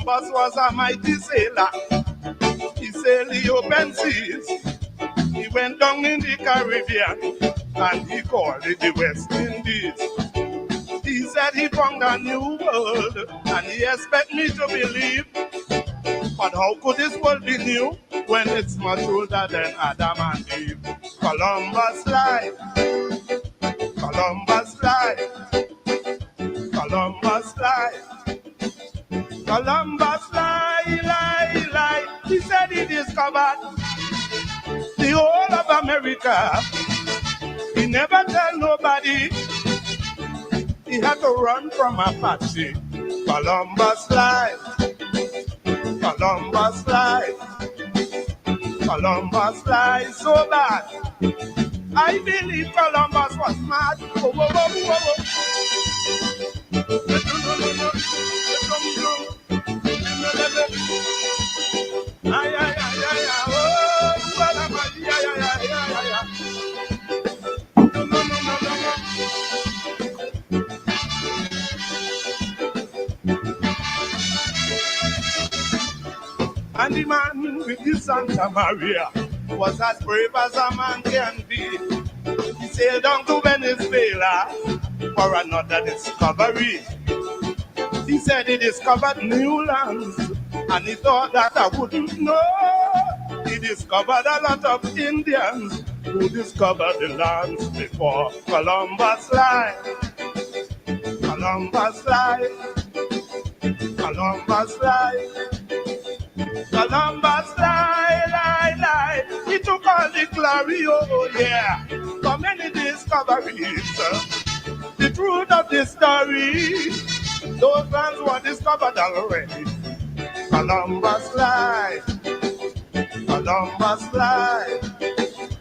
Columbus was a mighty sailor. He sailed the open seas. He went down in the Caribbean and he called it the West Indies. He said he found a new world and he expect me to believe. But how could this world be new when it's much older than Adam and Eve? Columbus lied. Columbus lied. Columbus lied. Columbus lied. He said he discovered the whole of America. He never tell nobody. He had to run from Apache. Columbus lied. Columbus lied. Columbus lied so bad. I believe Columbus was mad. Oh, oh, oh, oh, oh. Ay, ay, ay, ay, ay, oh, well, I'm a, ay, ay, ay, ay, ay, ay. No, no, no, no, no, no. And the man with the Santa Maria was as brave as a man can be. He sailed down to Venezuela for another discovery. He said he discovered new lands, and he thought that I wouldn't know. He discovered a lot of Indians who discovered the lands before Columbus lied. Columbus lied. Columbus lied. Columbus lied. He took all the glory, oh yeah, for many discoveries. The truth of the story, those lands were discovered already. Columbus lied. Columbus lied.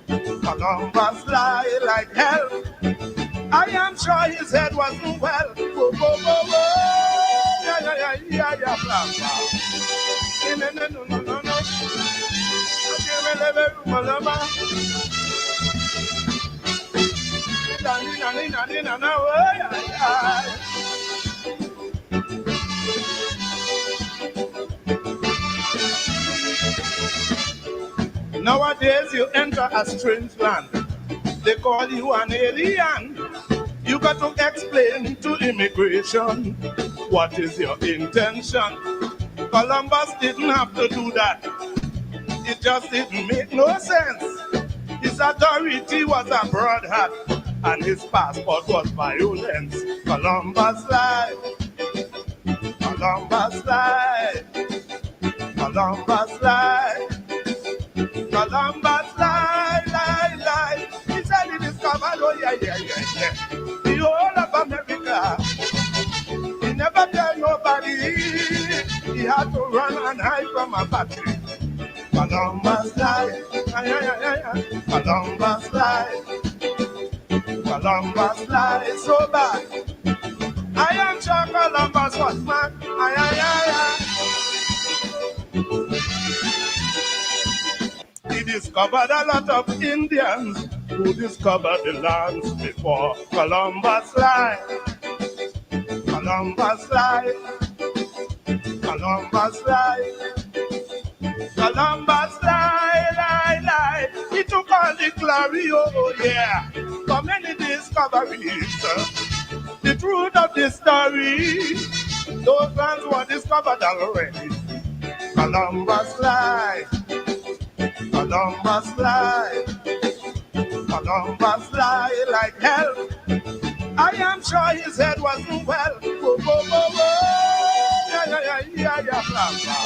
Columbus lied like hell. I am sure his head wasn't well. Whoa, whoa, whoa, whoa. Yeah, blah, blah. No. Nowadays you enter a strange land. They call you an alien. You got to explain to immigration what is your intention. Columbus didn't have to do that. It just didn't make no sense. His authority was a broad hat, and his passport was violence. Columbus lied. Columbus lied. Columbus lied. Columbus lied. He said he discovered, oh yeah. The whole of America. He never tell nobody. He had to run and hide from Apache. Columbus lied. Columbus lied. Columbus lied so bad. I am sure Columbus was mad. He discovered a lot of Indians who discovered the lands before Columbus lied. Columbus lied. Columbus lied. Columbus lied. He took all the glory, oh yeah, for many discoveries. The truth of the story, those lands were discovered already. Columbus lied. Columbus lied. Columbus lied like hell. I am sure his head wasn't well. Whoa, whoa, whoa, whoa. Yeah, blah, blah. No.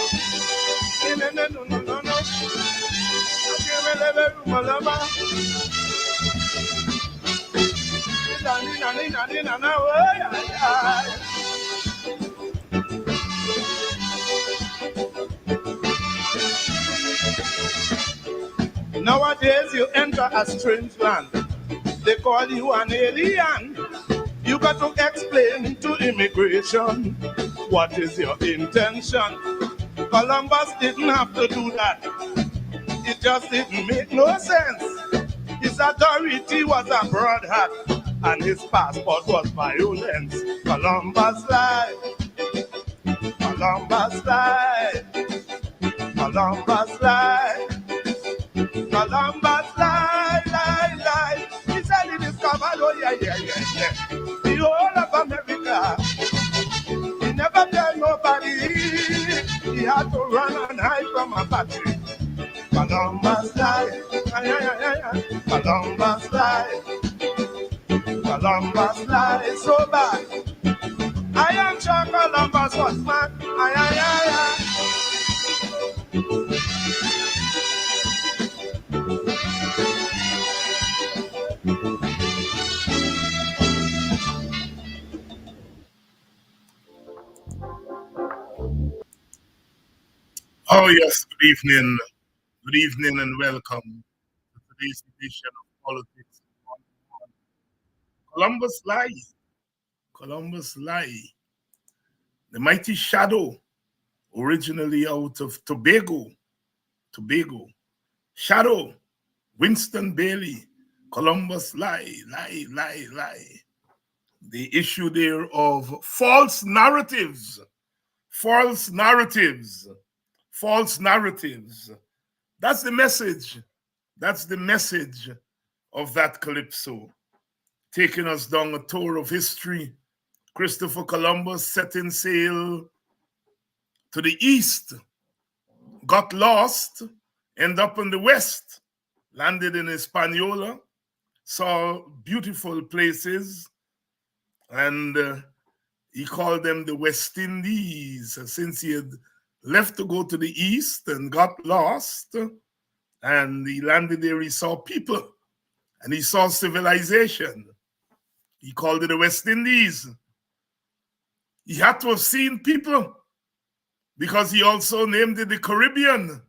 Nowadays you enter a strange land. They call you an alien. You got to explain to immigration what is your intention. Columbus didn't have to do that. It just didn't make no sense. His authority was a broad hat, and his passport was violence. Columbus lied. Columbus light, Columbus light, Columbus light, light, light. He said he discovered, oh yeah, yeah, yeah, yeah. The whole of America. He never tell nobody. He had to run and hide from a battery. Columbus light, Columbus light, Columbus light, so bad. I am sure Columbus was mad. Ay, ay, ay, ay. Oh, yes, good evening, and welcome to today's edition of Politics 101. Columbus Lie, Columbus Lie, the mighty shadow, originally out of Tobago, Shadow, Winston Bailey, Columbus Lie, lie, lie, lie. The issue there of false narratives, false narratives, false narratives. That's the message. That's the message of that calypso, taking us down a tour of history. Christopher Columbus setting sail to the east, got lost, ended up in the west, landed in Hispaniola, saw beautiful places, and he called them the West Indies, since he had left to go to the east and got lost, and he landed there, he saw people, and he saw civilization. He called it the West Indies. He had to have seen people, because he also named it the Caribbean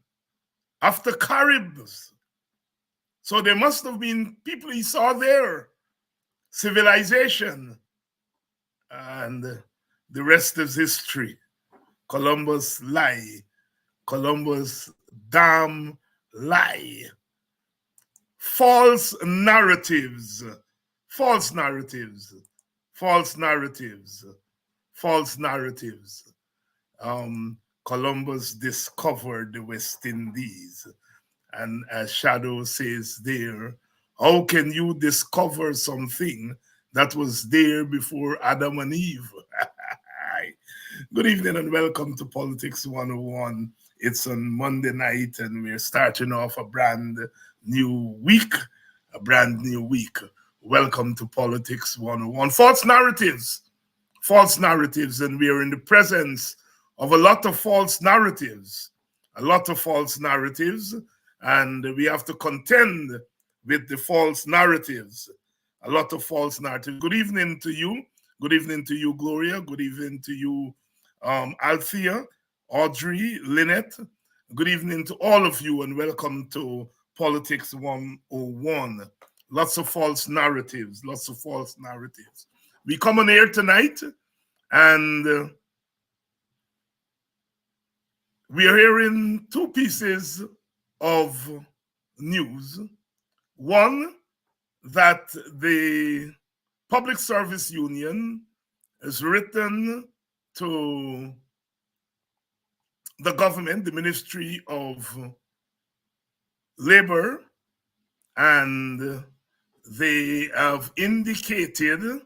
after Caribs. So there must have been people he saw there, civilization, and the rest is history. Columbus lie. Columbus damn lie. False narratives. False narratives. False narratives. False narratives. Columbus discovered the West Indies. And as Shadow says there, how can you discover something that was there before Adam and Eve? Good evening and welcome to Politics 101. It's on Monday night and we're starting off a brand new week. Welcome to Politics 101. False narratives, and we are in the presence of a lot of false narratives, and we have to contend with the false narratives, a lot of false narratives. Good evening to you. Good evening to you, Gloria. Good evening to you, Althea, Audrey, Lynette. Good evening to all of you and welcome to Politics 101. Lots of false narratives, We come on air tonight and we are hearing two pieces of news. One, that the Public Service Union has written to the government, the Ministry of Labor, and they have indicated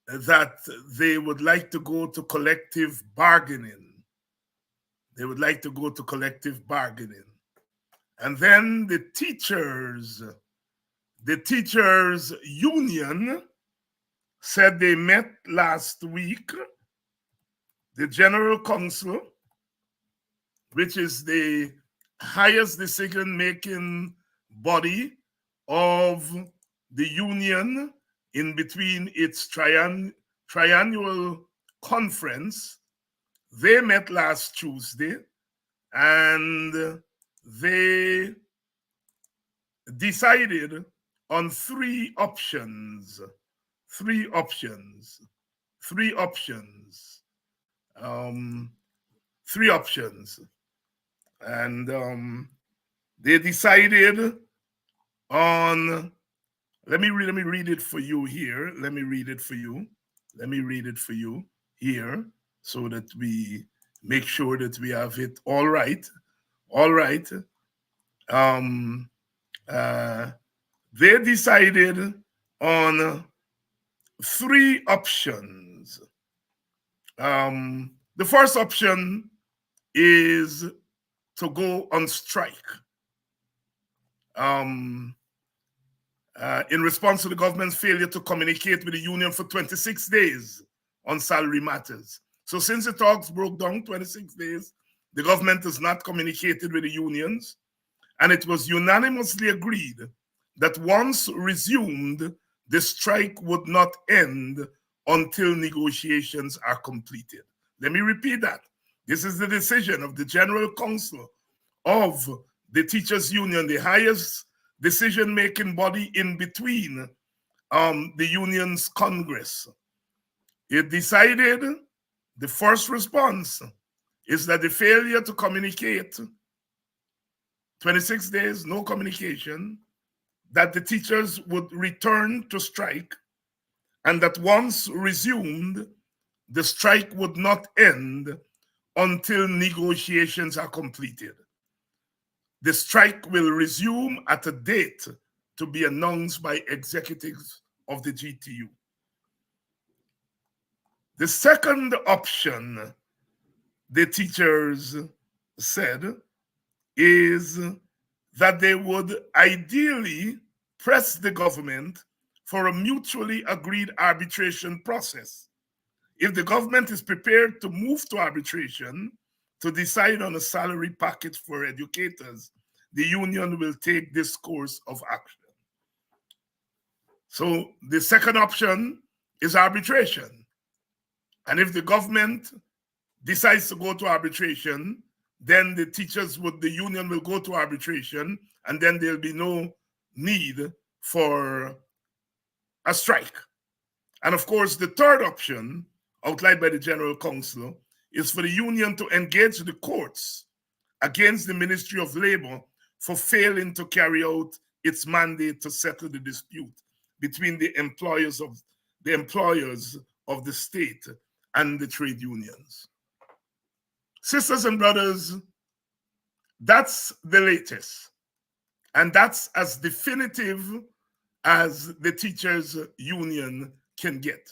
that they would like to go to collective bargaining. And then the teachers union said they met last week. The General Council, which is the highest decision-making body of the union in between its triannual conference, they met last Tuesday and they decided on three options. And they decided on, let me read it for you here. Let me read it for you here so that we make sure that we have it all right. All right. Um, uh, they decided on three options. The first option is to go on strike. Um, in response to the government's failure to communicate with the union for 26 days on salary matters. So since the talks broke down 26 days, the government has not communicated with the unions, and it was unanimously agreed that once resumed, the strike would not end until negotiations are completed. Let me repeat that. This is the decision of the General Council of the Teachers Union, the highest decision-making body in between the union's Congress. It decided the first response is that the failure to communicate, 26 days, no communication, that the teachers would return to strike, and that once resumed, the strike would not end until negotiations are completed. The strike will resume at a date to be announced by executives of the GTU. The second option, the teachers said, is that they would ideally press the government for a mutually agreed arbitration process. If the government is prepared to move to arbitration to decide on a salary package for educators, the union will take this course of action. So the second option is arbitration. And if the government decides to go to arbitration, then the union will go to arbitration, and then there'll be no need for a strike. And of course, the third option outlined by the General Council is for the union to engage the courts against the Ministry of Labor for failing to carry out its mandate to settle the dispute between the employers of the state and the trade unions. Sisters and brothers, that's the latest. And that's as definitive as the teachers union can get.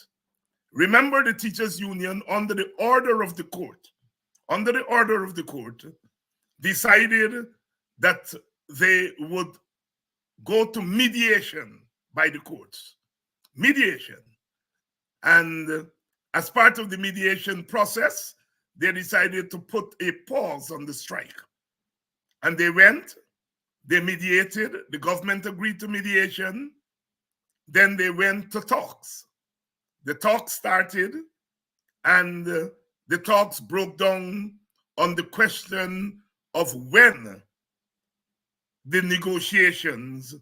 Remember, the teachers union, under the order of the court, decided that they would go to mediation by the courts. Mediation. And as part of the mediation process, they decided to put a pause on the strike. And they mediated, the government agreed to mediation, then they went to talks. The talks started, and the talks broke down on the question of when the negotiations,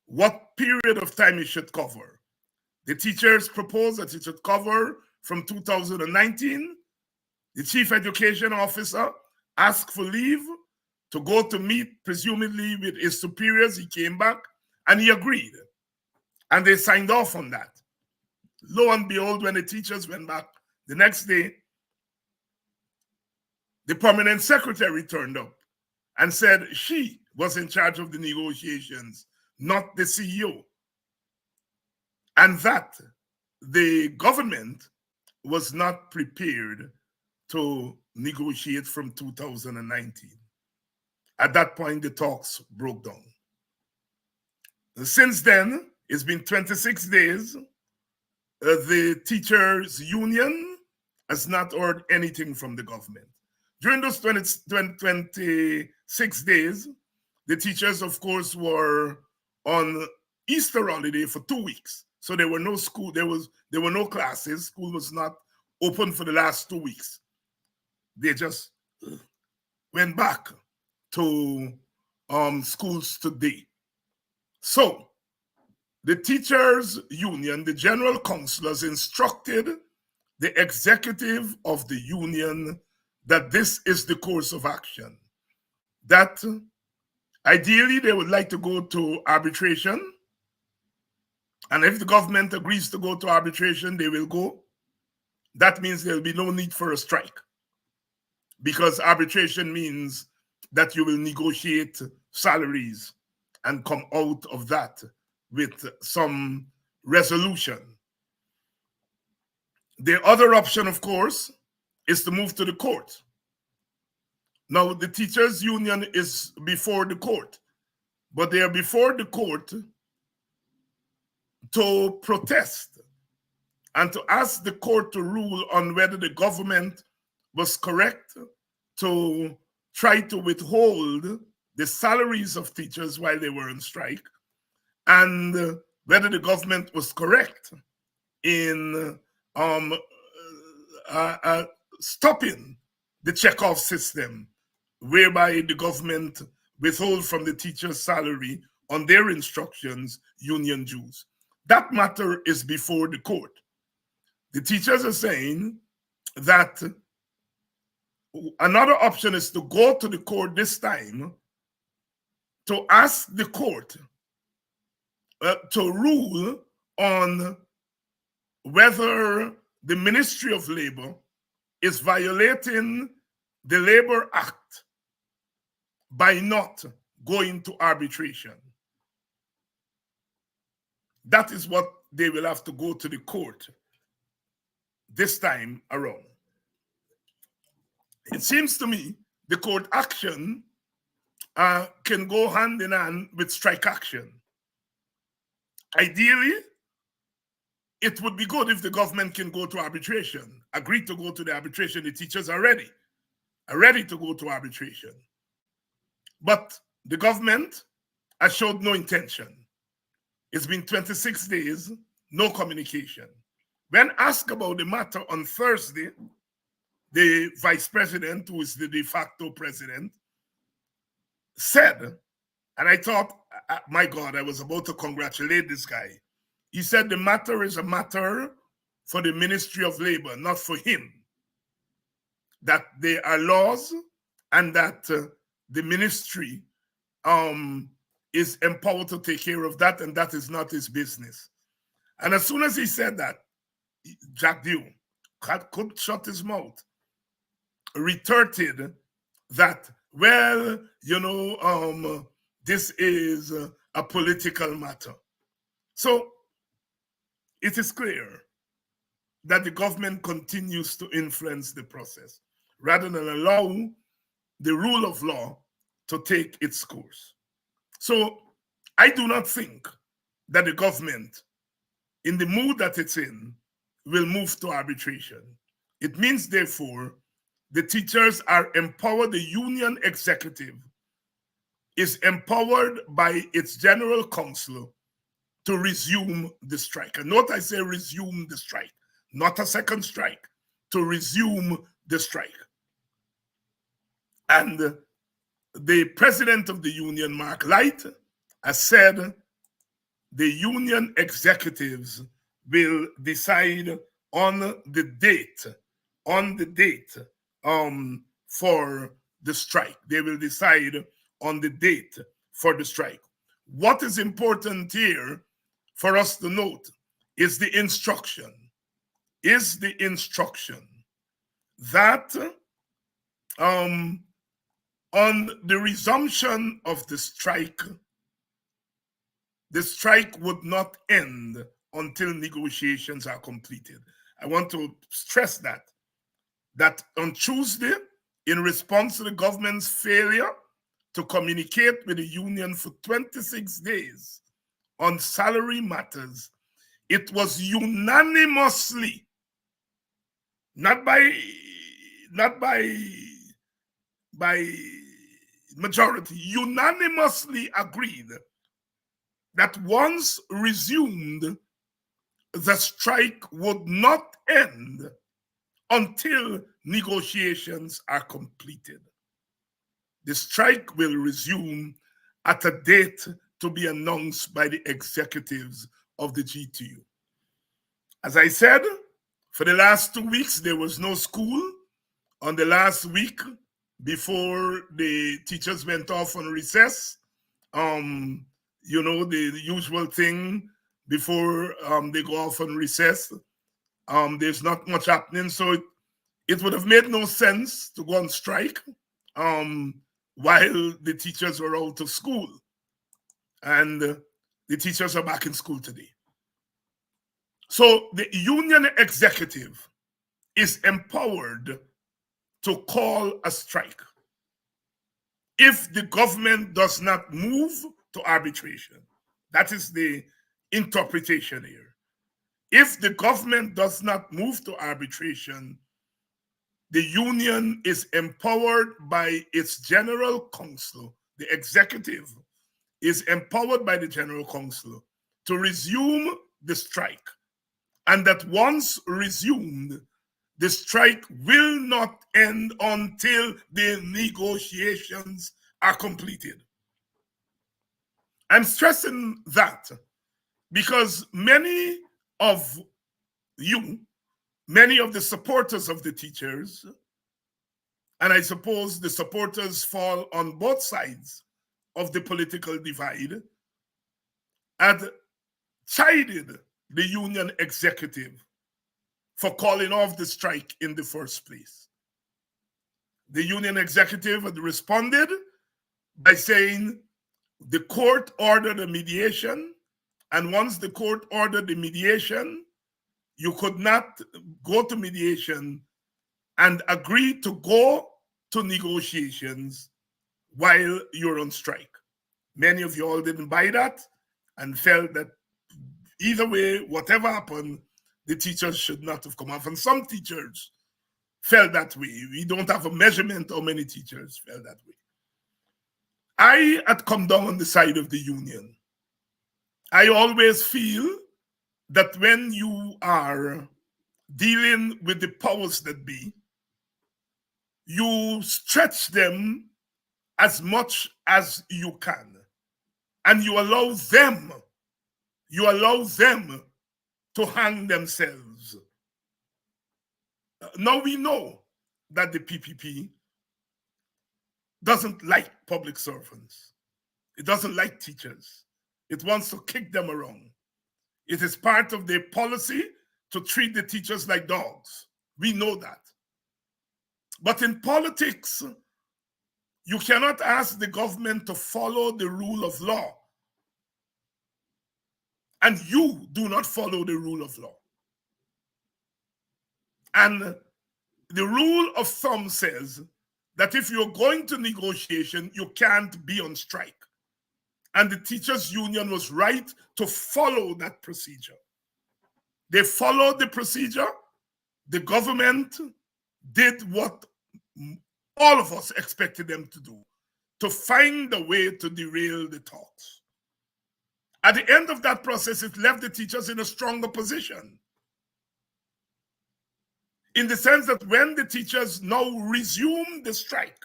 what period of time it should cover. The teachers proposed that it should cover from 2019. The chief education officer asked for leave to go to meet, presumably with his superiors. He came back and he agreed. And they signed off on that. Lo and behold, when the teachers went back the next day, the permanent secretary turned up and said she was in charge of the negotiations, not the CEO. And that the government was not prepared to negotiate from 2019. At that point, the talks broke down. Since then, it's been 26 days. The teachers' union has not heard anything from the government. During those 26 days, the teachers, of course, were on Easter holiday for 2 weeks. So there were no school, there were no classes. School was not open for the last 2 weeks. They just went back to schools today. So the teachers union, the general council, has instructed the executive of the union that this is the course of action. That ideally they would like to go to arbitration. And if the government agrees to go to arbitration, they will go. That means there will be no need for a strike. because arbitration means that you will negotiate salaries and come out of that with some resolution. The other option, of course, is to move to the court. Now, the teachers' union is before the court, but they are before the court to protest and to ask the court to rule on whether the government was correct to try to withhold the salaries of teachers while they were on strike, and whether the government was correct in stopping the checkoff system, whereby the government withhold from the teacher's salary on their instructions union dues. That matter is before the court. The teachers are saying that another option is to go to the court this time to ask the court to rule on whether the Ministry of Labor is violating the Labor Act by not going to arbitration. That is what they will have to go to the court this time around. It seems to me the court action can go hand in hand with strike action. Ideally, it would be good if the government can go to arbitration, agree to go to the arbitration. The teachers are ready to go to arbitration. But the government has showed no intention. It's been 26 days, no communication. When asked about the matter on Thursday, the vice president, who is the de facto president, said, and I thought, my God, I was about to congratulate this guy. He said the matter is a matter for the Ministry of Labor, not for him. That there are laws and that the ministry is empowered to take care of that, and that is not his business. And as soon as he said that, Jack Dew could shut his mouth, retorted that, well, this is a political matter. So it is clear that the government continues to influence the process rather than allow the rule of law to take its course. So I do not think that the government, in the mood that it's in, will move to arbitration. It means, therefore, the teachers are empowered, the union executive is empowered by its general counsel to resume the strike. And note I say resume the strike, not a second strike, to resume the strike. And the president of the union, Mark Light, has said the union executives will decide on the date for the strike. They will decide on the date for the strike. What is important here for us to note is the instruction. That on the resumption of the strike would not end until negotiations are completed. I want to stress that on Tuesday, in response to the government's failure to communicate with the union for 26 days on salary matters, it was unanimously, not by majority, unanimously agreed that once resumed, the strike would not end until negotiations are completed. The strike will resume at a date to be announced by the executives of the GTU. As I said, for the last 2 weeks, there was no school. On the last week, before the teachers went off on recess, the usual thing before they go off on recess, there's not much happening. So it would have made no sense to go on strike while the teachers were out of school. And the teachers are back in school today. So the union executive is empowered to call a strike if the government does not move to arbitration. That is the interpretation here. If the government does not move to arbitration, the union is empowered by its general council. The executive is empowered by the general council to resume the strike. And that once resumed, the strike will not end until the negotiations are completed. I'm stressing that because many of the supporters of the teachers, and I suppose the supporters fall on both sides of the political divide, had chided the union executive for calling off the strike in the first place. The union executive had responded by saying the court ordered a mediation, and once the court ordered the mediation, you could not go to mediation and agree to go to negotiations while you're on strike. Many of you all didn't buy that and felt that either way, whatever happened, the teachers should not have come off. And some teachers felt that way. We don't have a measurement how many teachers felt that way. I had come down on the side of the union. I always feel that when you are dealing with the powers that be, you stretch them as much as you can. And you allow them to hang themselves. Now we know that the PPP doesn't like public servants. It doesn't like teachers. It wants to kick them around. It is part of their policy to treat the teachers like dogs. We know that. But in politics, you cannot ask the government to follow the rule of law, and you do not follow the rule of law. And the rule of thumb says that if you're going to negotiation, you can't be on strike. And the teachers' union was right to follow that procedure. They followed the procedure. The government did what all of us expected them to do, to find a way to derail the talks. At the end of that process, it left the teachers in a stronger position, in the sense that when the teachers now resume the strike,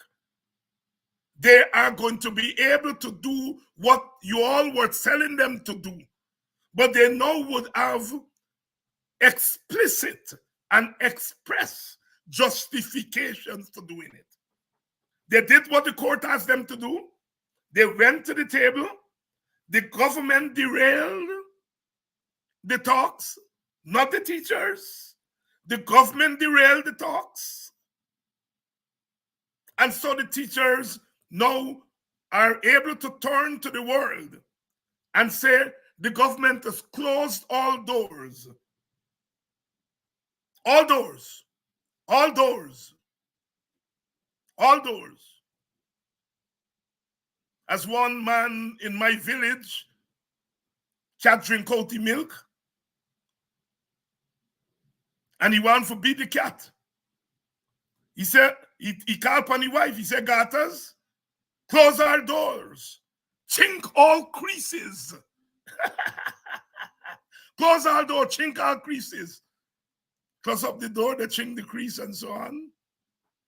they are going to be able to do what you all were telling them to do, but they now would have explicit and express justifications for doing it. They did what the court asked them to do. They went to the table. The government derailed the talks, not the teachers. The government derailed the talks. And so the teachers now are able to turn to the world and say the government has closed all doors. All doors. All doors. All doors. As one man in my village, cat drink out the milk, and he want to beat the cat. He said, he called upon the wife, he said, Gatas, close our doors, chink all creases. Close our door, chink all creases. Close up the door, they chink the crease and so on.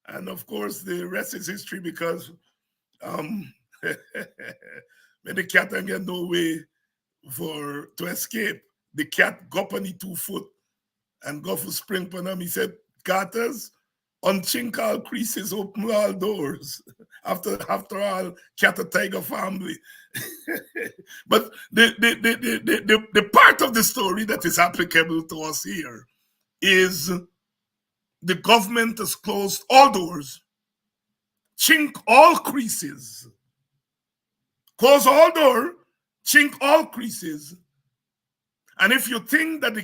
And of course, the rest is history because when the cat ain't get no way to escape, the cat go up on the 2 foot and go for spring on him. He said, Gatas, unchink all creases, open all doors. After all, cat a tiger family. But the part of the story that is applicable to us here is the government has closed all doors, chink all creases, close all doors, chink all creases. And if you think that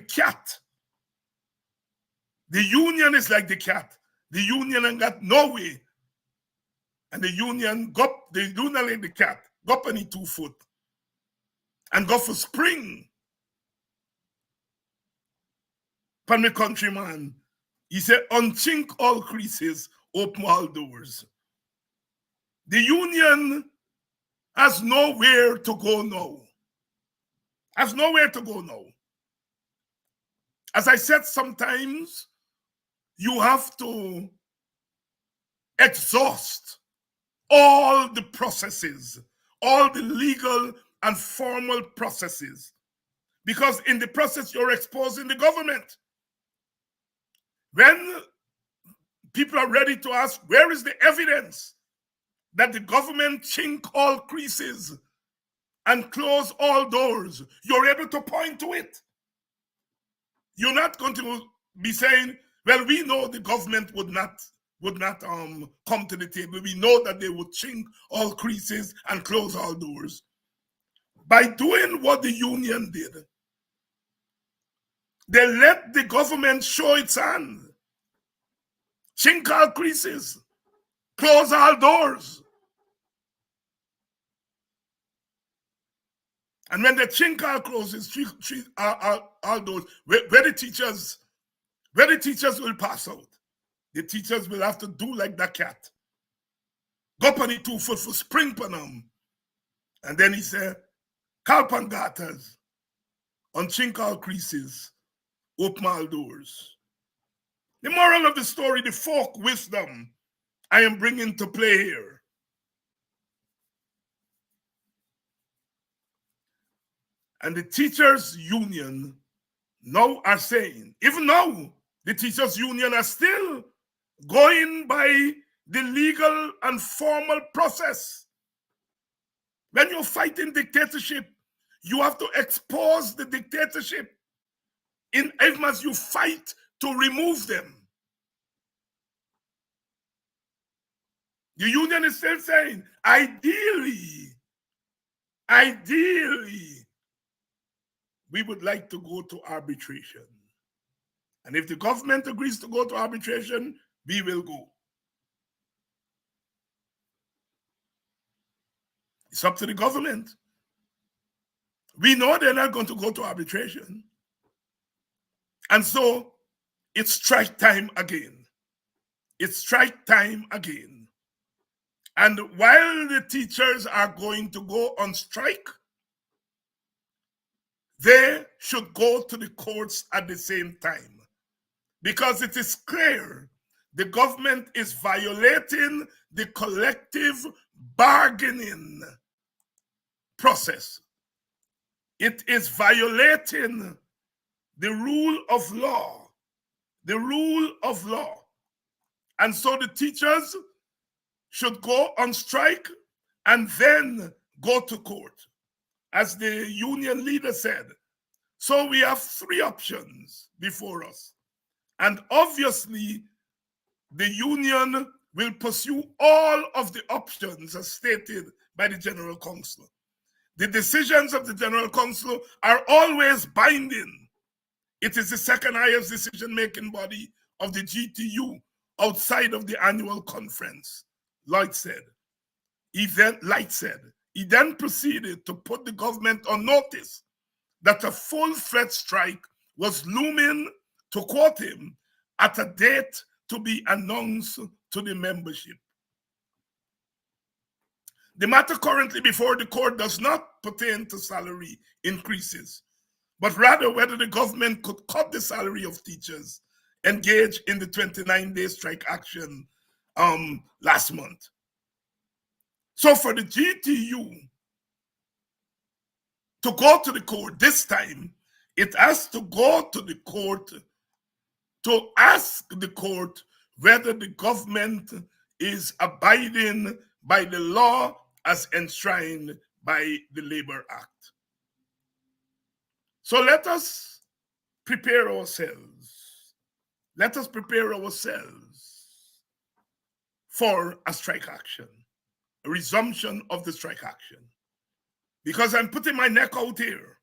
the union is like the cat, the union ain't got no way. And the union like the cat, go up on the 2 foot and go for spring. Pan me countryman, he said, unchink all creases, open all doors. The union has nowhere to go now. Has nowhere to go now. As I said, sometimes you have to exhaust all the processes, all the legal and formal processes, because in the process you're exposing the government. When people are ready to ask, where is the evidence that the government chink all creases and close all doors, you're able to point to it. You're not going to be saying, well, we know the government would not come to the table. We know that they would chink all creases and close all doors. By doing what the union did, they let the government show its hand. Chink all creases, close all doors. And when the chink all closes, all doors, where the teachers will pass out, the teachers will have to do like that cat. Go up on the 2 foot for spring pan them. And then he said, Kalpan gatas, unchink all creases, open all doors. The moral of the story, the folk wisdom I am bringing to play here. And the teachers' union now are saying, even now, the teachers' union are still going by the legal and formal process. When you're fighting dictatorship, you have to expose the dictatorship in even as you fight to remove them. The union is still saying, ideally, we would like to go to arbitration. And if the government agrees to go to arbitration, we will go. It's up to the government. We know they're not going to go to arbitration. And so it's strike time again. It's strike time again. And while the teachers are going to go on strike, they should go to the courts at the same time. Because it is clear the government is violating the collective bargaining process. It is violating the rule of law. The rule of law. And so the teachers should go on strike and then go to court, as the union leader said. So we have 3 options before us. And obviously, the union will pursue all of the options as stated by the General Council. The decisions of the General Council are always binding. It is the second highest decision-making body of the GTU outside of the annual conference, Light said. He then proceeded to put the government on notice that a full-fledged strike was looming, to quote him, at a date to be announced to the membership. The matter currently before the court does not pertain to salary increases, but rather whether the government could cut the salary of teachers engaged in the 29-day strike action last month. So for the GTU to go to the court this time, it has to go to the court to ask the court whether the government is abiding by the law as enshrined by the Labor Act. So let us prepare ourselves let us prepare ourselves for a strike action, a resumption of the strike action. Because I'm putting my neck out here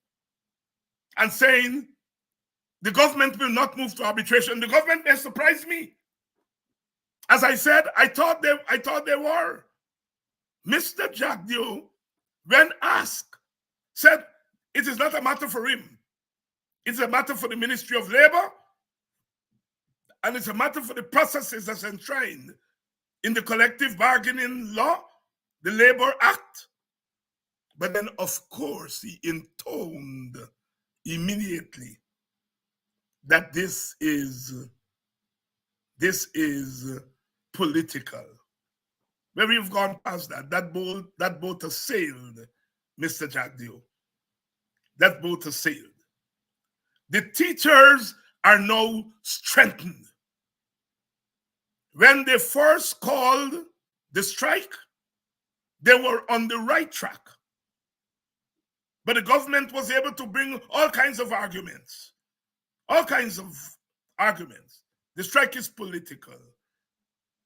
and saying the government will not move to arbitration. The government may surprise me. As I said, I thought they were. Mr. Jagdeo, when asked, said it is not a matter for him. It's a matter for the Ministry of Labor, and it's a matter for the processes that's enshrined in the collective bargaining law, the Labor Act. But then, of course, he intoned immediately that this is political. Where we've gone past that. That boat has sailed, Mr. Jagdeo. That boat has sailed. The teachers are now strengthened. When they first called the strike, they were on the right track. But the government was able to bring all kinds of arguments. All kinds of arguments. The strike is political.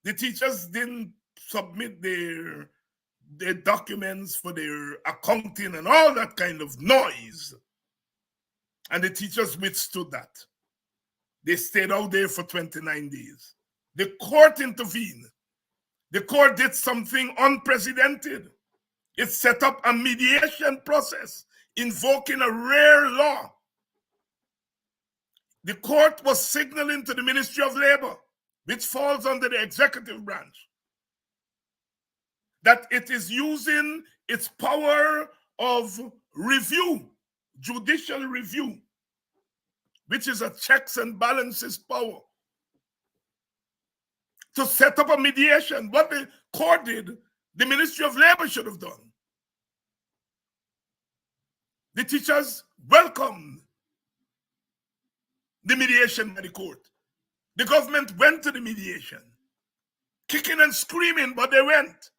The teachers didn't submit their documents for their accounting and all that kind of noise. And the teachers withstood that. They stayed out there for 29 days. The court intervened. The court did something unprecedented. It set up a mediation process, invoking a rare law. The court was signaling to the Ministry of Labor, which falls under the executive branch, that it is using its power of review, judicial review, which is a checks and balances power, to set up a mediation. What the court did, the Ministry of Labor should have done. The teachers welcomed the mediation by the court. The government went to the mediation, kicking and screaming, but they went.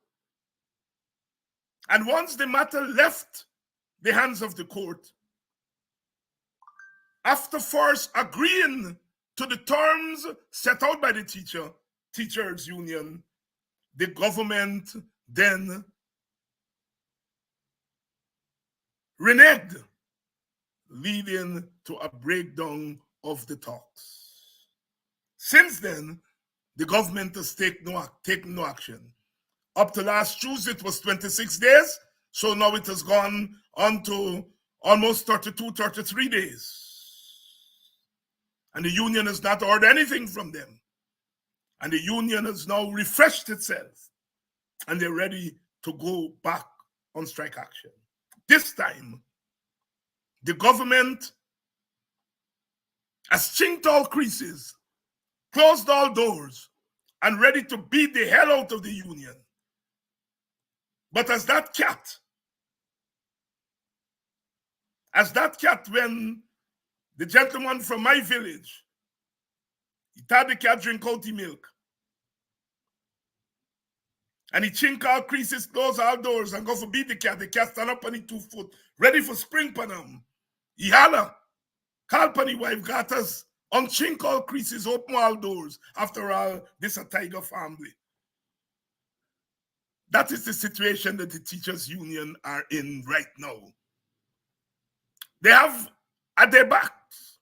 And once the matter left the hands of the court, after first agreeing to the terms set out by the teachers union, the government then reneged, leading to a breakdown of the talks. Since then, the government has taken no action. Up to last Tuesday, it was 26 days. So now it has gone on to almost 32, 33 days. And the union has not ordered anything from them. And the union has now refreshed itself. And they're ready to go back on strike action. This time, the government has chinked all creases, closed all doors, and ready to beat the hell out of the union. But as that cat, when the gentleman from my village, he had the cat drink out the milk, and he chink all creases, close all doors, and go for beat the cat stand up on his 2 foot, ready for spring pan him. He holla, call pan his wife, got us, unchink all creases, open all doors. After all, this a tiger family. That is the situation that the teachers union are in right now. They have at their backs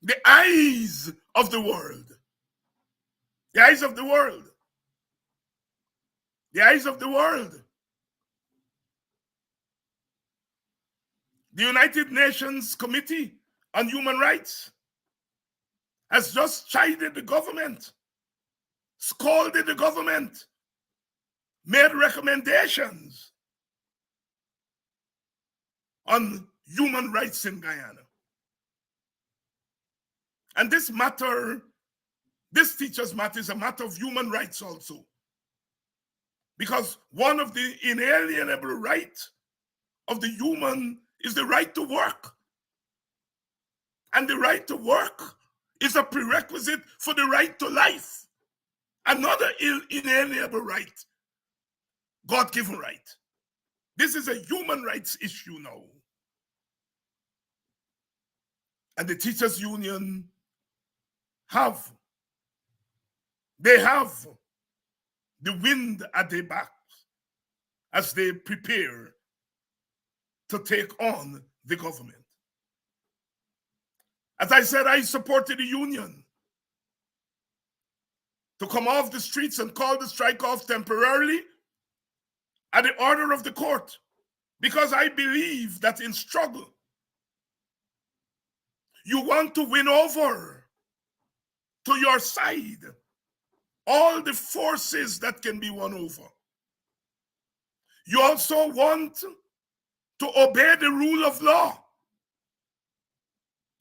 the eyes of the world. The eyes of the world. The eyes of the world. The United Nations Committee on Human Rights has just chided the government, scolded the government, made recommendations on human rights in Guyana. And this matter, this teachers' matter, is a matter of human rights also. Because one of the inalienable rights of the human is the right to work. And the right to work is a prerequisite for the right to life. Another inalienable right, God-given right. This is a human rights issue now. And the teachers union have the wind at their backs as they prepare to take on the government. As I said, I supported the union to come off the streets and call the strike off temporarily at the order of the court, because I believe that in struggle, you want to win over to your side all the forces that can be won over. You also want to obey the rule of law.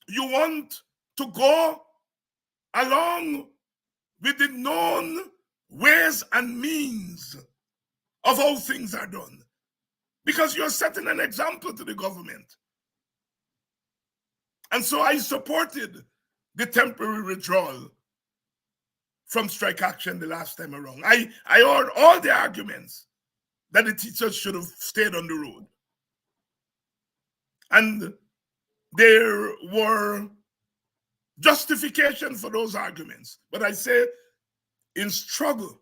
You want to go along with the known ways and means of how things are done, because you're setting an example to the government. And so I supported the temporary withdrawal from strike action the last time around. I heard all the arguments that the teachers should have stayed on the road. And there were justification for those arguments. But I say, in struggle,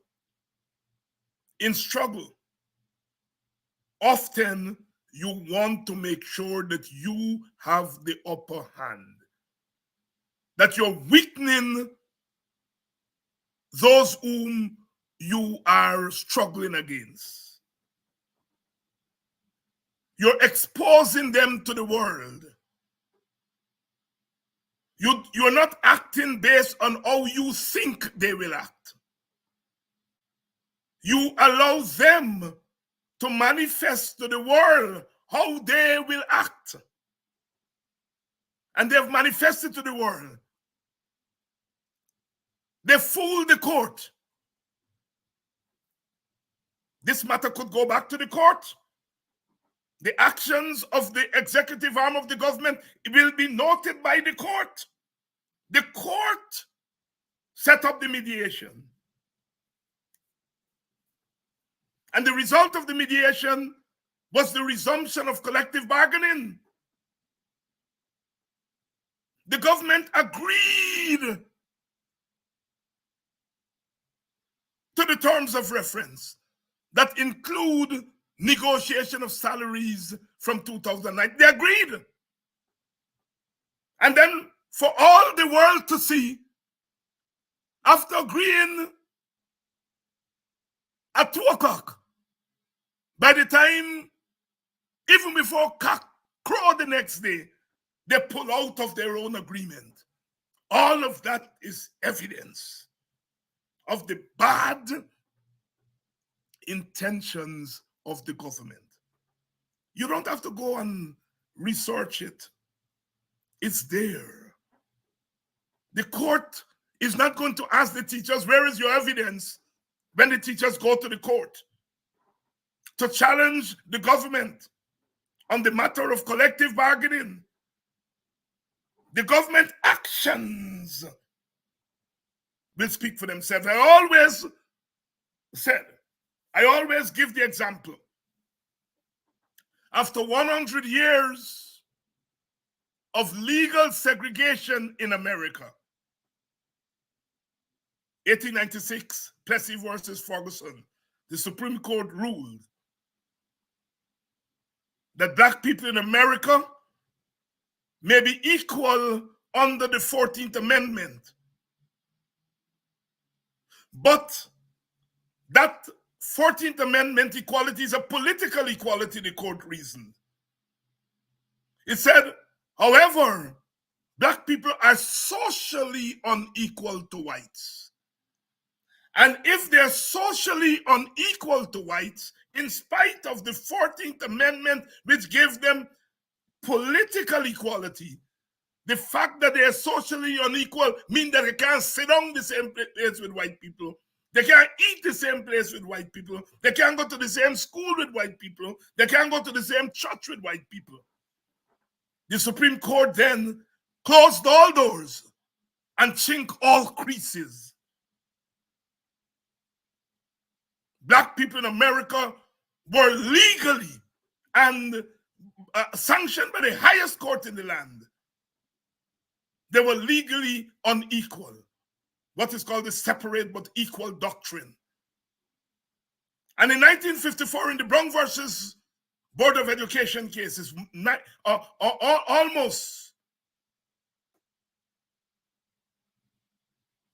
often you want to make sure that you have the upper hand, that you're weakening those whom you are struggling against. You're exposing them to the world. You're not acting based on how you think they will act. You allow them to manifest to the world how they will act. And they've manifested to the world. They fooled the court. This matter could go back to the court. The actions of the executive arm of the government will be noted by the court. The court set up the mediation. And the result of the mediation was the resumption of collective bargaining. The government agreed to the terms of reference that include negotiation of salaries from 2009. They agreed. And then for all the world to see, after agreeing at 2 o'clock, by the time, even before cock crow the next day, they pull out of their own agreement. All of that is evidence of the bad intentions of the government. You don't have to go and research it. It's there. The court is not going to ask the teachers, where is your evidence, when the teachers go to the court to challenge the government on the matter of collective bargaining. The government actions will speak for themselves. I always give the example. After 100 years of legal segregation in America, 1896, Plessy versus Ferguson, the Supreme Court ruled that black people in America may be equal under the 14th Amendment. But that 14th Amendment equality is a political equality, the court reasoned. It said, however, black people are socially unequal to whites. And if they're socially unequal to whites, in spite of the 14th Amendment, which gave them political equality, the fact that they are socially unequal means that they can't sit down the same place with white people. They can't eat the same place with white people. They can't go to the same school with white people. They can't go to the same church with white people. The Supreme Court then closed all doors and chinked all creases. Black people in America were legally and sanctioned by the highest court in the land. They were legally unequal. what is called the separate but equal doctrine. And in 1954, in the Brown versus Board of Education cases, almost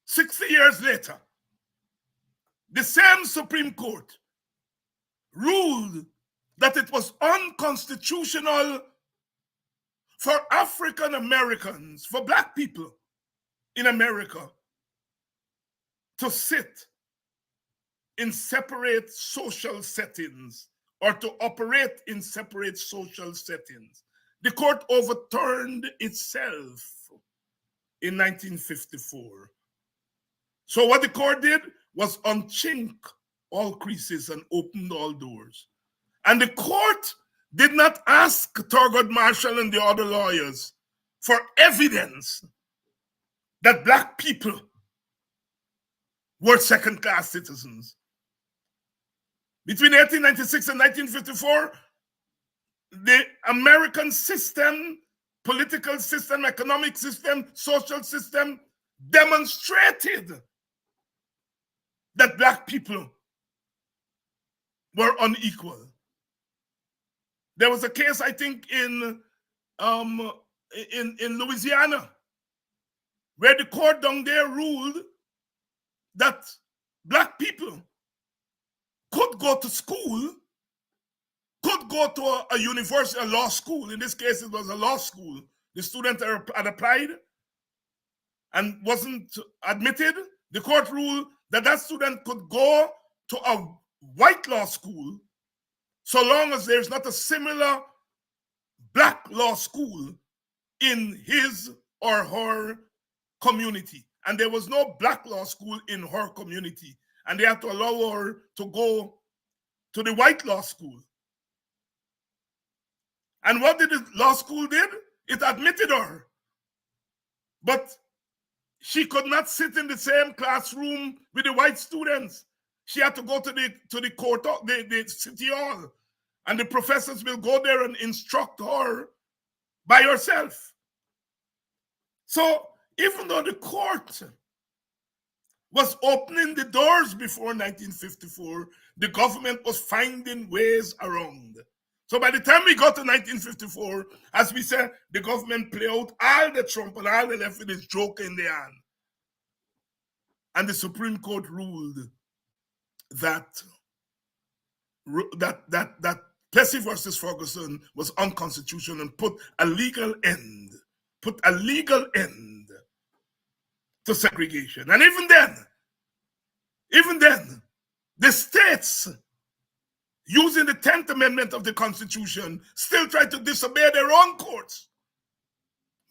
60 years later, the same Supreme Court ruled that it was unconstitutional for African Americans, for Black people in America, to sit in separate social settings or to operate in separate social settings. The court overturned itself in 1954. So what the court did was unchink all creases and opened all doors. And the court did not ask Thurgood Marshall and the other lawyers for evidence that Black people were second-class citizens. Between 1896 and 1954, the American system, political system, economic system, social system demonstrated that Black people were unequal. There was a case, I think, in Louisiana, where the court down there ruled that Black people could go to school, could go to a university, a law school. In this case, it was a law school. The student had applied and wasn't admitted. The court ruled that that student could go to a white law school so long as there's not a similar Black law school in his or her community. And there was no Black law school in her community. And they had to allow her to go to the white law school. And what did the law school did? It admitted her. But she could not sit in the same classroom with the white students. She had to go to the court, the city hall. And the professors will go there and instruct her by herself. So even though the court was opening the doors before 1954, the government was finding ways around. So by the time we got to 1954, as we said, the government played out all the trump and all the left with this joke in their hand. And the Supreme Court ruled that Plessy versus Ferguson was unconstitutional and put a legal end to segregation. And even then, the states, using the 10th Amendment of the Constitution, still try to disobey their own courts.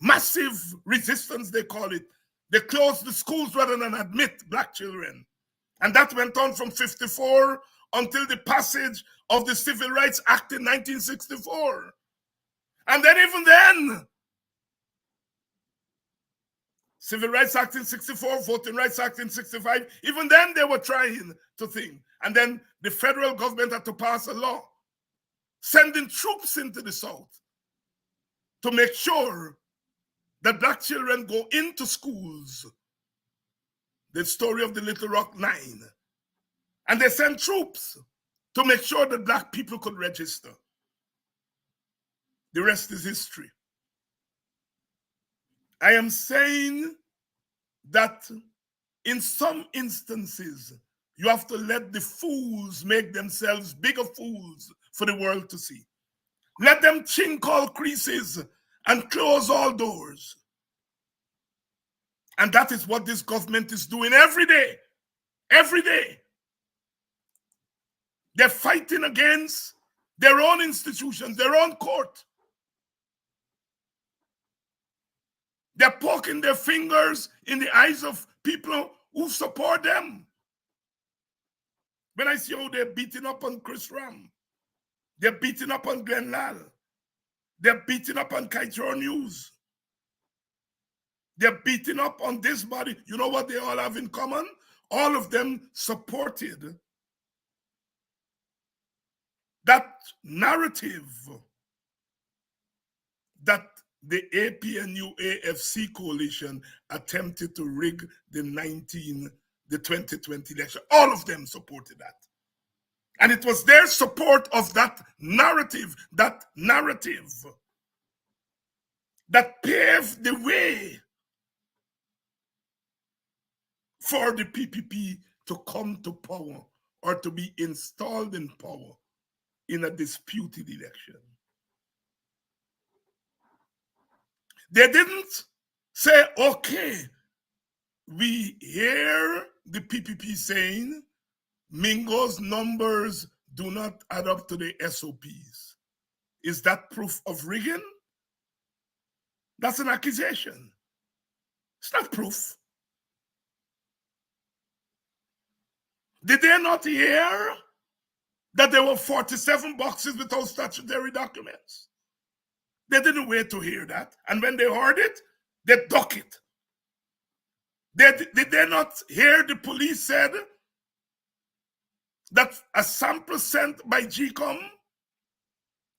Massive resistance, they call it. They closed the schools rather than admit Black children. And that went on from 54 until the passage of the Civil Rights Act in 1964. And then even then, Civil Rights Act in 64, Voting Rights Act in 65, even then they were trying to think. And then the federal government had to pass a law sending troops into the South to make sure that Black children go into schools. The story of the Little Rock Nine. And they sent troops to make sure that Black people could register. The rest is history. I am saying that in some instances, you have to let the fools make themselves bigger fools for the world to see. Let them chink all creases and close all doors. And that is what this government is doing every day. Every day. They're fighting against their own institutions, their own court. They're poking their fingers in the eyes of people who support them. When I see how they're beating up on Chris Ram, they're beating up on Glenn Lal, they're beating up on Kaitor News, they're beating up on this body. You know what they all have in common? All of them supported that narrative that the APNU AFC coalition attempted to rig the 2020 election. All of them supported that. And it was their support of that narrative that paved the way for the PPP to come to power or to be installed in power in a disputed election. They didn't say, okay, we hear the PPP saying Mingo's numbers do not add up to the SOPs. Is that proof of rigging? That's an accusation. It's not proof. Did they not hear that there were 47 boxes without statutory documents? They didn't wait to hear that. And when they heard it, they duck it. Did they not hear the police said that a sample sent by GCOM,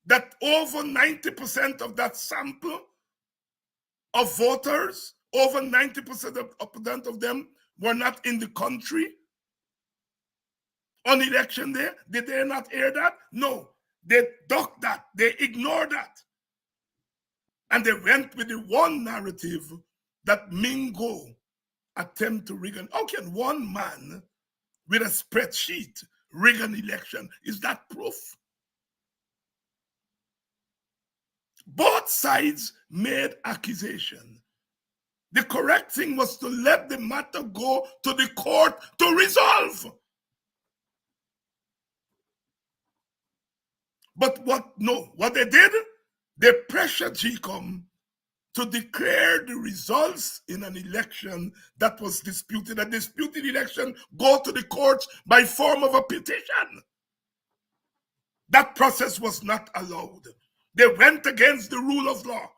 that over 90% of that sample of voters, over 90% of them were not in the country on election day? Did they not hear that? No. They ducked that. They ignored that. And they went with the one narrative that Mingo attempt to rig an... How can one man with a spreadsheet rig an election? Is that proof? Both sides made accusation. The correct thing was to let the matter go to the court to resolve. But what they did, they pressured GCOM to declare the results in an election that was disputed. A disputed election go to the courts by form of a petition. That process was not allowed. They went against the rule of law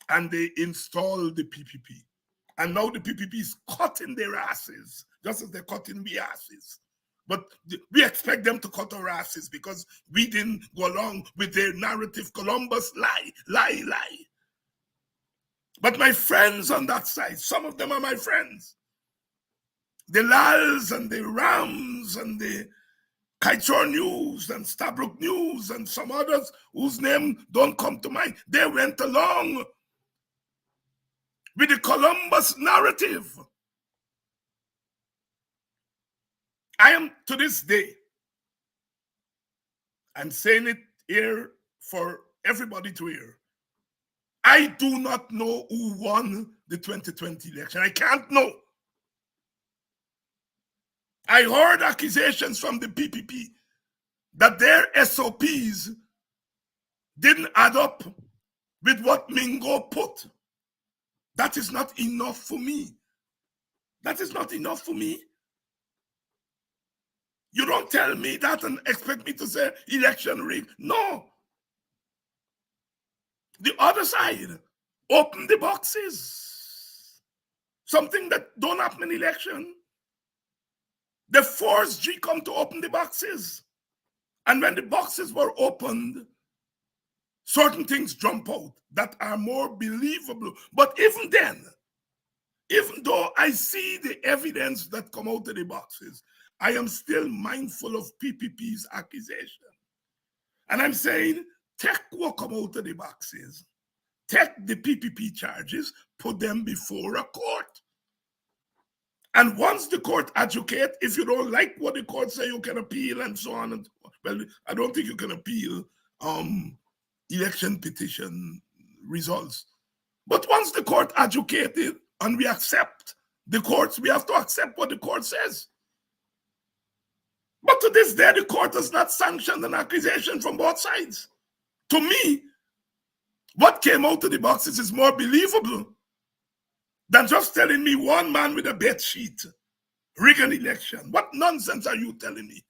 and they installed the PPP. And now the PPP is cutting their asses, just as they're cutting the asses. But we expect them to cut our asses because we didn't go along with their narrative. Columbus lie. But my friends on that side, some of them are my friends. The Lals and the Rams and the Kaichor News and Stabrook News and some others whose name don't come to mind, they went along with the Columbus narrative. I am, to this day, I'm saying it here for everybody to hear, I do not know who won the 2020 election. I can't know. I heard accusations from the PPP that their SOPs didn't add up with what Mingo put. That is not enough for me. That is not enough for me. You don't tell me that and expect me to say election rigged. No. The other side, open the boxes. Something that don't happen in election. They forced GCOM to open the boxes. And when the boxes were opened, certain things jump out that are more believable. But even then, even though I see the evidence that come out of the boxes, I am still mindful of PPP's accusation. And I'm saying, take what come out of the boxes, take the PPP charges, put them before a court. And once the court adjudicate, if you don't like what the court say, you can appeal and so on. And well, I don't think you can appeal election petition results. But once the court adjudicated and we accept the courts, we have to accept what the court says. But to this day, the court has not sanctioned an accusation from both sides. To me, what came out of the boxes is more believable than just telling me one man with a bed sheet rig an election. What nonsense are you telling me?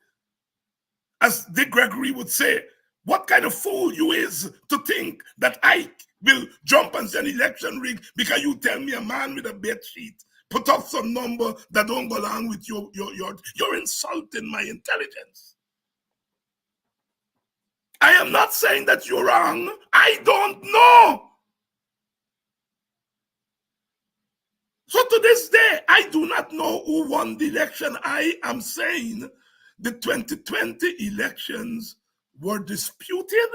As Dick Gregory would say, what kind of fool you is to think that I will jump and say an election rig because you tell me a man with a bed sheet put up some number that don't go along with you're insulting my intelligence. I am not saying that you're wrong. I don't know. So to this day, I do not know who won the election. I am saying the 2020 elections were disputed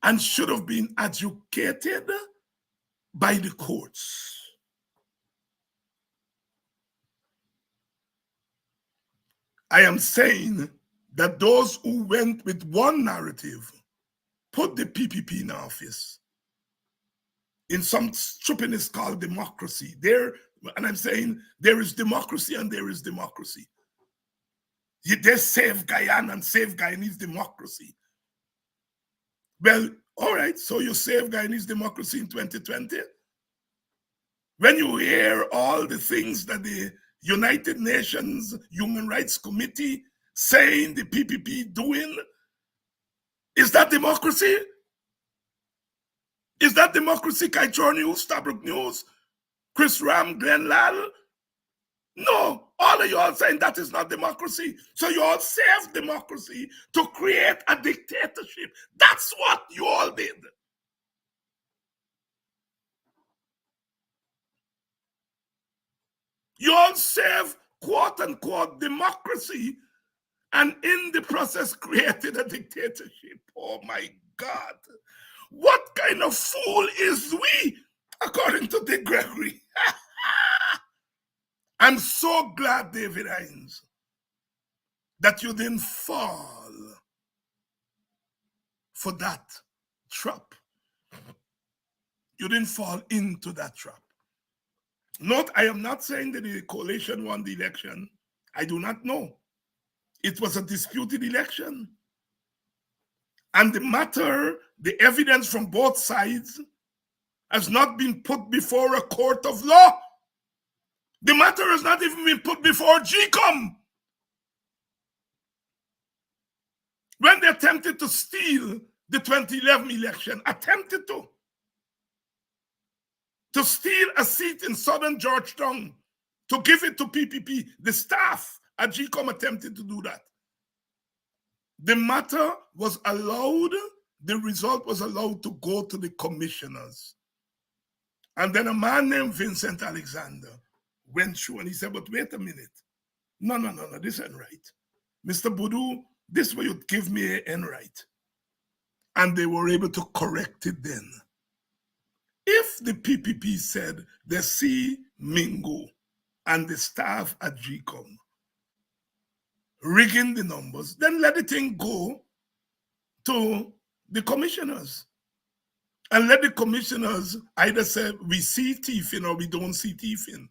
and should have been adjudicated by the courts. I am saying that those who went with one narrative put the PPP in office in some stupidness called democracy. And I'm saying there is democracy and there is democracy. They save Guyana and save Guyanese democracy. Well, all right, so you save Guyanese democracy in 2020? When you hear all the things that the United Nations Human Rights Committee saying the PPP doing, is that democracy? Is that democracy? Kaichor News, Stabrook News, Chris Ram, Glenn Lal? No, all of you all saying that is not democracy. So you all saved democracy to create a dictatorship. That's what you all did. You all saved quote unquote democracy and in the process created a dictatorship. Oh my God. What kind of fool is we, according to Dick Gregory? I'm so glad, David Hines, that you didn't fall for that trap. You didn't fall into that trap. Note, I am not saying that the coalition won the election. I do not know. It was a disputed election. And the matter, the evidence from both sides has not been put before a court of law. The matter has not even been put before GCOM. When they attempted to steal the 2011 election, attempted to steal a seat in southern Georgetown, to give it to PPP, the staff at GCOM attempted to do that. The matter was allowed, the result was allowed to go to the commissioners. And then a man named Vincent Alexander went through and he said, but wait a minute. No, this ain't right. Mr. Boudou, this way you'd give me ain't right. And they were able to correct it then. If the PPP said they see Mingo and the staff at GCOM rigging the numbers, then let the thing go to the commissioners. And let the commissioners either say, we see thieving or we don't see thieving.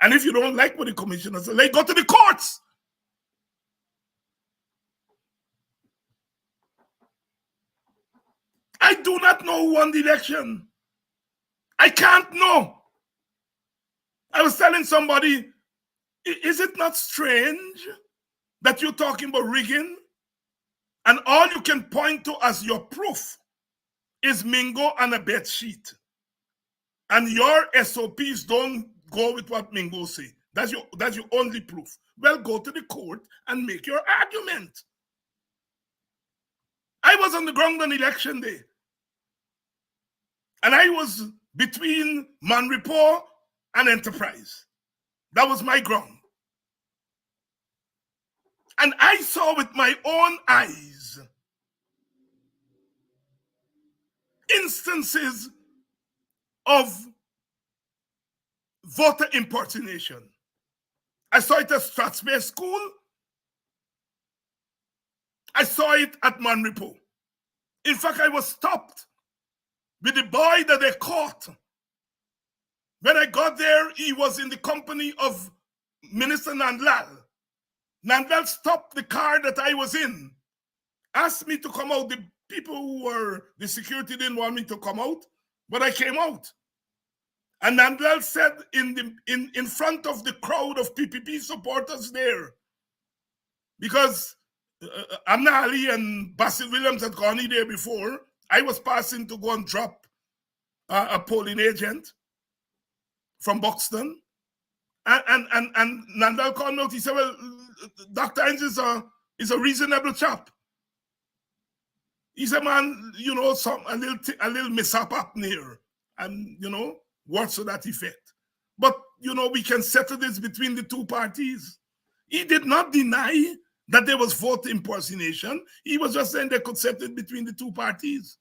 And if you don't like what the commissioners say, let go to the courts. I do not know who won the election. I can't know. I was telling somebody, is it not strange that you're talking about rigging and all you can point to as your proof is Mingo and a bed sheet, and your SOPs don't go with what Mingo say? That's your only proof. Well, go to the court and make your argument. I was on the ground on election day, and I was between Manripo and Enterprise. That was my ground. And I saw with my own eyes instances of voter impersonation. I saw it at Strathspey School. I saw it at Manripo. In fact, I was stopped with the boy that they caught. When I got there, he was in the company of Minister Nandlal. Nandlal stopped the car that I was in, asked me to come out. The people who were, the security didn't want me to come out, but I came out. And Nandlal said in front of the crowd of PPP supporters there, because Amna Ali and Basil Williams had gone in there before, I was passing to go and drop a polling agent from Buxton. And Nandlal called me out. He said, well, Dr. Hines is a reasonable chap. He said, man, you know, a little mishap happened here. And, you know, words to that effect. But we can settle this between the two parties. He did not deny that there was vote impersonation. He was just saying they could settle it between the two parties.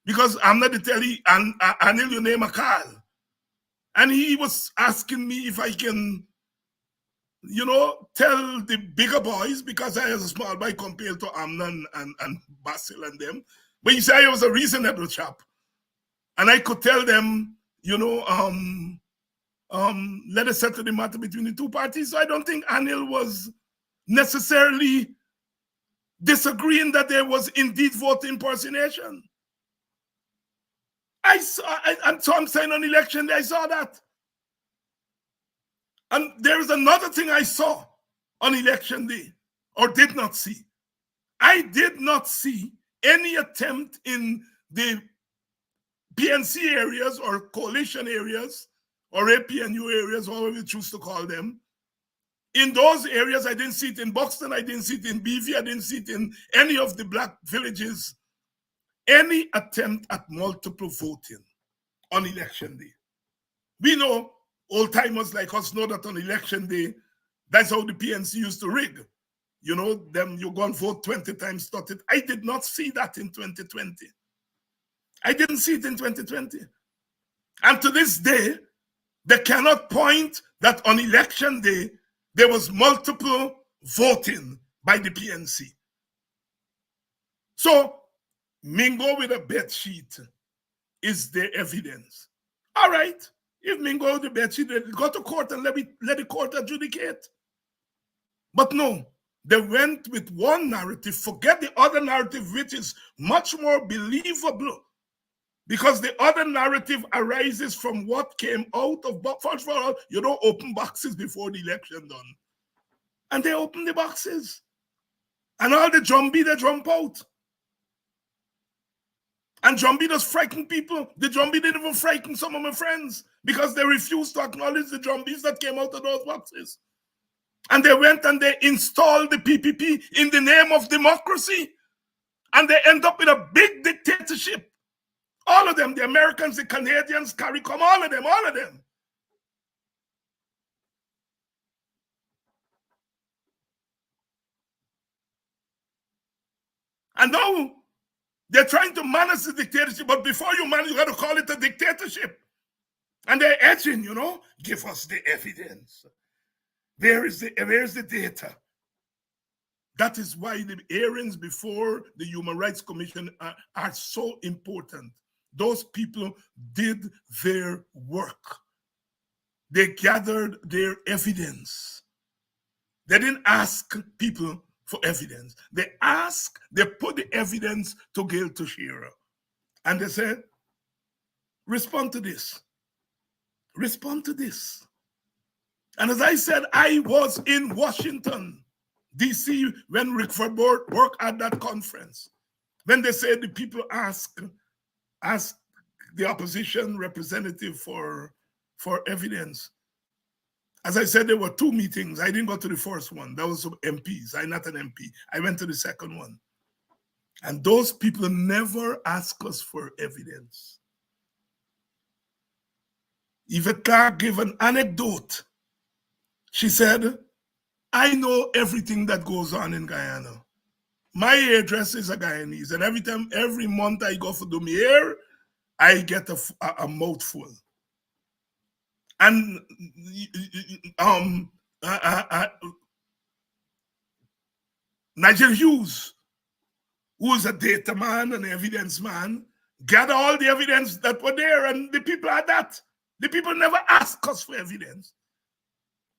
Because I'm not to tell you, and Anil, you name a call. And he was asking me if I can, tell the bigger boys, because I was a small boy compared to Amnon and Basil and them. But he said I was a reasonable chap. And I could tell them, let us settle the matter between the two parties. So I don't think Anil was necessarily disagreeing that there was indeed vote impersonation. So I'm saying on election day, I saw that. And there is another thing I saw on election day, or did not see. I did not see any attempt in the PNC areas or coalition areas or APNU areas, whatever you choose to call them. In those areas, I didn't see it in Buxton, I didn't see it in BV, I didn't see it in any of the black villages. Any attempt at multiple voting on election day. We know, old-timers like us know that on election day, that's how the PNC used to rig. Them you go and vote 20 times, 30. I did not see that in 2020. I didn't see it in 2020. And to this day, they cannot point that on election day, there was multiple voting by the PNC. So, Mingo with a bed sheet is the evidence. All right. If Mingo with the bed sheet, go to court and let the court adjudicate. But no, they went with one narrative, forget the other narrative, which is much more believable. Because the other narrative arises from what came out of, first of all, open boxes before the election done. And they opened the boxes. And all the drumbeat, they jump out. And drumbeat does frighten people. The drumbeat didn't even frighten some of my friends because they refused to acknowledge the drumbeats that came out of those boxes. And they went and they installed the PPP in the name of democracy. And they end up in a big dictatorship. All of them, the Americans, the Canadians, CARICOM, all of them. And now they're trying to manage the dictatorship, but before you manage, you got to call it a dictatorship. And they're edging, give us the evidence. Where's the data? That is why the hearings before the Human Rights Commission are so important. Those people did their work. They gathered their evidence. They didn't ask people for evidence. They put the evidence to Gail Teixeira. And they said, respond to this. Respond to this. And as I said, I was in Washington, D.C. when Rick Ford worked at that conference. When they said the people asked the opposition representative for evidence. As I said, there were two meetings. I didn't go to the first one. That was some MPs. I'm not an MP. I went to the second one. And those people never asked us for evidence. Yvette Clark gave an anecdote. She said, I know everything that goes on in Guyana. My hairdresser is a Guyanese, and every month I go for do my hair, I get a mouthful. And Nigel Hughes, who is a data man and evidence man, gathered all the evidence that were there, and the people had that. The people never asked us for evidence.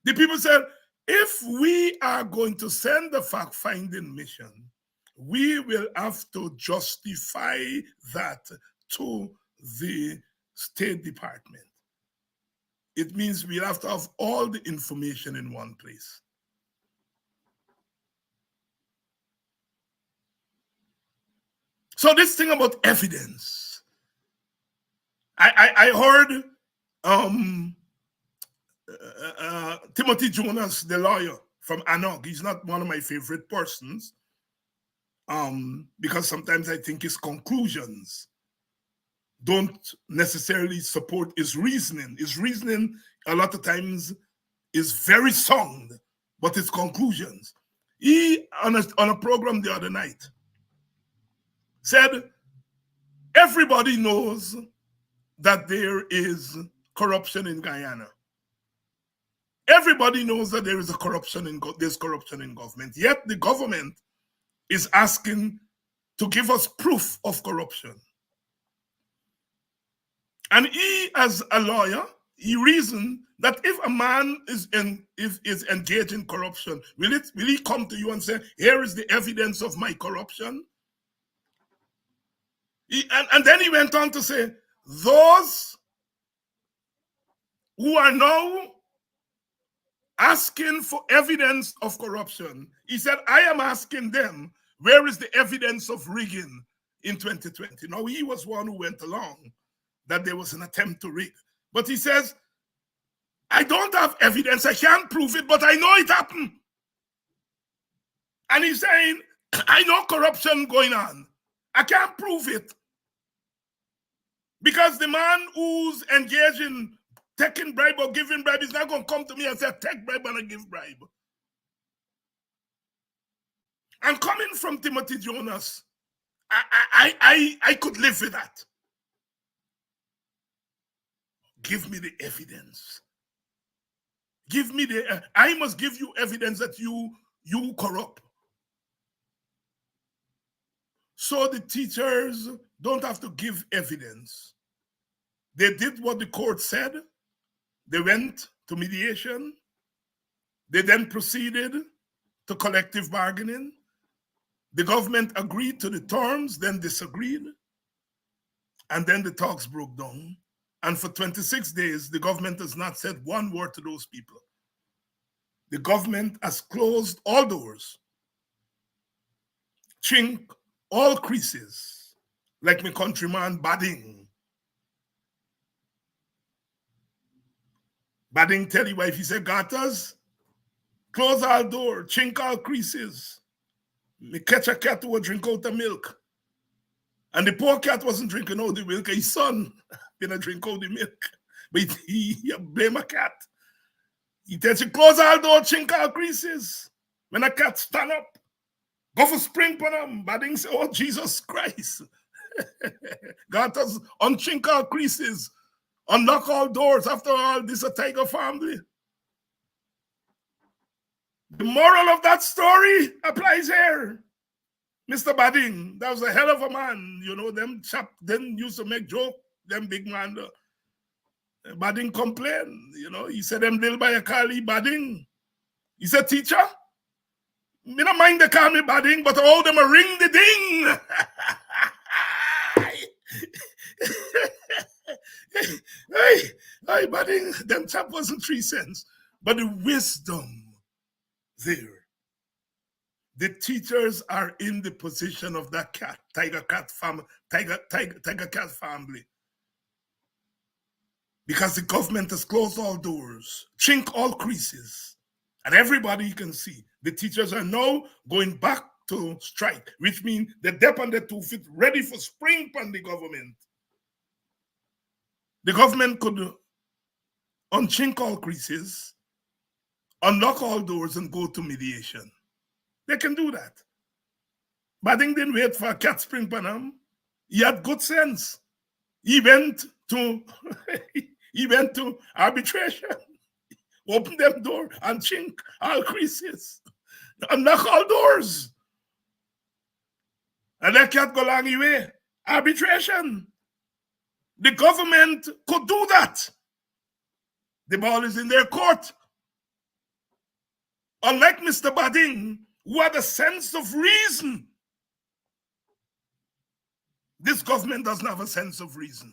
The people said, if we are going to send a fact-finding mission, we will have to justify that to the State Department. It means we'll have to have all the information in one place. So this thing about evidence, I heard Timothy Jonas, the lawyer from Anog. He's not one of my favorite persons because sometimes I think his conclusions don't necessarily support his reasoning. His reasoning, a lot of times, is very sound, but his conclusions. He, on a program the other night, said, everybody knows that there is corruption in Guyana. Everybody knows that there is corruption in government. Yet the government is asking to give us proof of corruption. And he, as a lawyer, he reasoned that if a man is engaged in corruption, will he come to you and say, here is the evidence of my corruption? And then he went on to say, those who are now asking for evidence of corruption, he said, I am asking them, where is the evidence of rigging in 2020? Now, he was one who went along that there was an attempt to rig. But he says, I don't have evidence, I can't prove it, but I know it happened. And he's saying, I know corruption going on. I can't prove it. Because the man who's engaged in taking bribe or giving bribe is not going to come to me and say, take bribe and I give bribe. And coming from Timothy Jonas, I could live with that. Give me the evidence. Give me the, I must give you evidence that you corrupt. So the teachers don't have to give evidence. They did what the court said. They went to mediation. They then proceeded to collective bargaining. The government agreed to the terms, then disagreed. And then the talks broke down. And for 26 days, the government has not said one word to those people. The government has closed all doors, chink all creases, like my countryman Bading. Bading tell you wife, he said, Gatas, close all door, chink all creases. Me catch a cat who would drink out the milk. And the poor cat wasn't drinking out the milk. His son didn't drink out the milk. But he blame a cat. He tells you, close all door, chink all creases. When a cat stand up, go for spring for them. Bading say, oh, Jesus Christ. God has unchink all creases, unlock all doors. After all, this is a tiger family. The moral of that story applies here. Mr. Bading, that was a hell of a man. You know, them chap then used to make joke, them big man. Bading complained, you know. He said, them little by a Kali Bading. He said, teacher, me don't mind they call me Bading, but all them a ring the ding. Hey, Bading, them chap wasn't 3 cents. But the wisdom there. The teachers are in the position of that cat, tiger cat family. Because the government has closed all doors, chink all creases, and everybody can see. The teachers are now going back to strike, which means they're deep on their 2 feet, ready for spring from the government. The government could unchink all creases, unlock all doors, and go to mediation. They can do that. Bading didn't wait for a cat spring panam. He had good sense. He went to arbitration, open them door and chink all creases, unlock all doors. And that cat go long way. Arbitration. The government could do that. The ball is in their court. Unlike Mr. Bading, who had a sense of reason, this government doesn't have a sense of reason.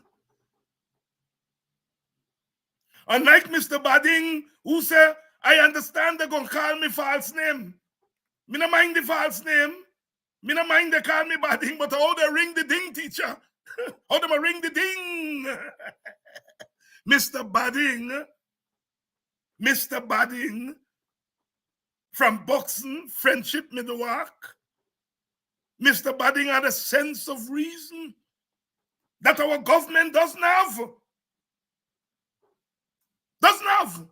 Unlike Mr. Bading, who said, I understand they're going to call me false name. Me no mind the false name. Me no mind they call me Bading, but how they ring the ding, teacher? How they ring the ding? Mr. Bading, from boxing, friendship, Midwalk. Mr. Bading had a sense of reason. that our government doesn't have. Doesn't have.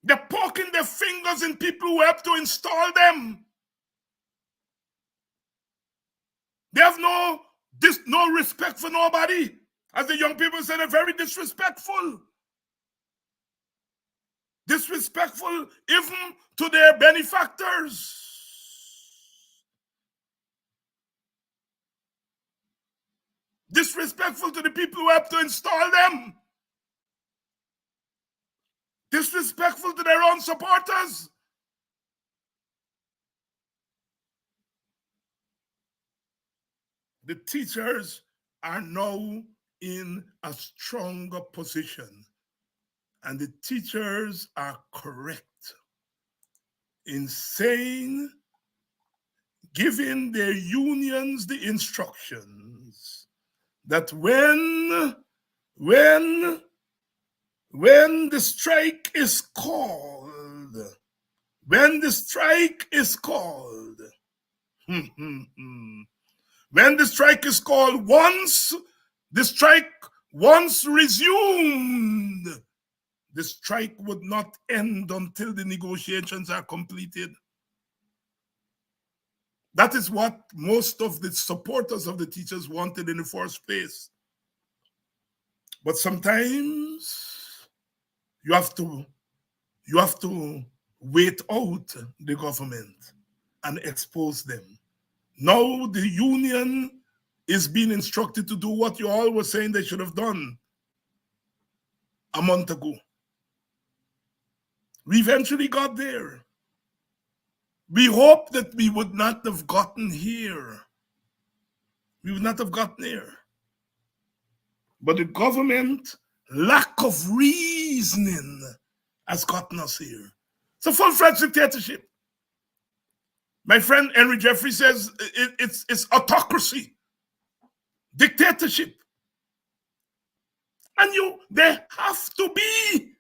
They're poking their fingers in people who help to install them. They have no respect for nobody. As the young people say, they're very disrespectful. Disrespectful even to their benefactors. Disrespectful to the people who help to install them. Disrespectful to their own supporters. The teachers are now in a stronger position, and the teachers are correct in saying, giving their unions the instructions that when the strike is called, when the strike is called, once the strike resumed, the strike would not end until the negotiations are completed. That is what most of the supporters of the teachers wanted in the first place. But sometimes you have to wait out the government and expose them. Now the union is being instructed to do what you all were saying they should have done a month ago. We eventually got there. We hope that we would not have gotten here. We would not have gotten there. But the government lack of reasoning has gotten us here. It's a full-fledged dictatorship. My friend Henry Jeffrey says it's autocracy, dictatorship. And they have to be.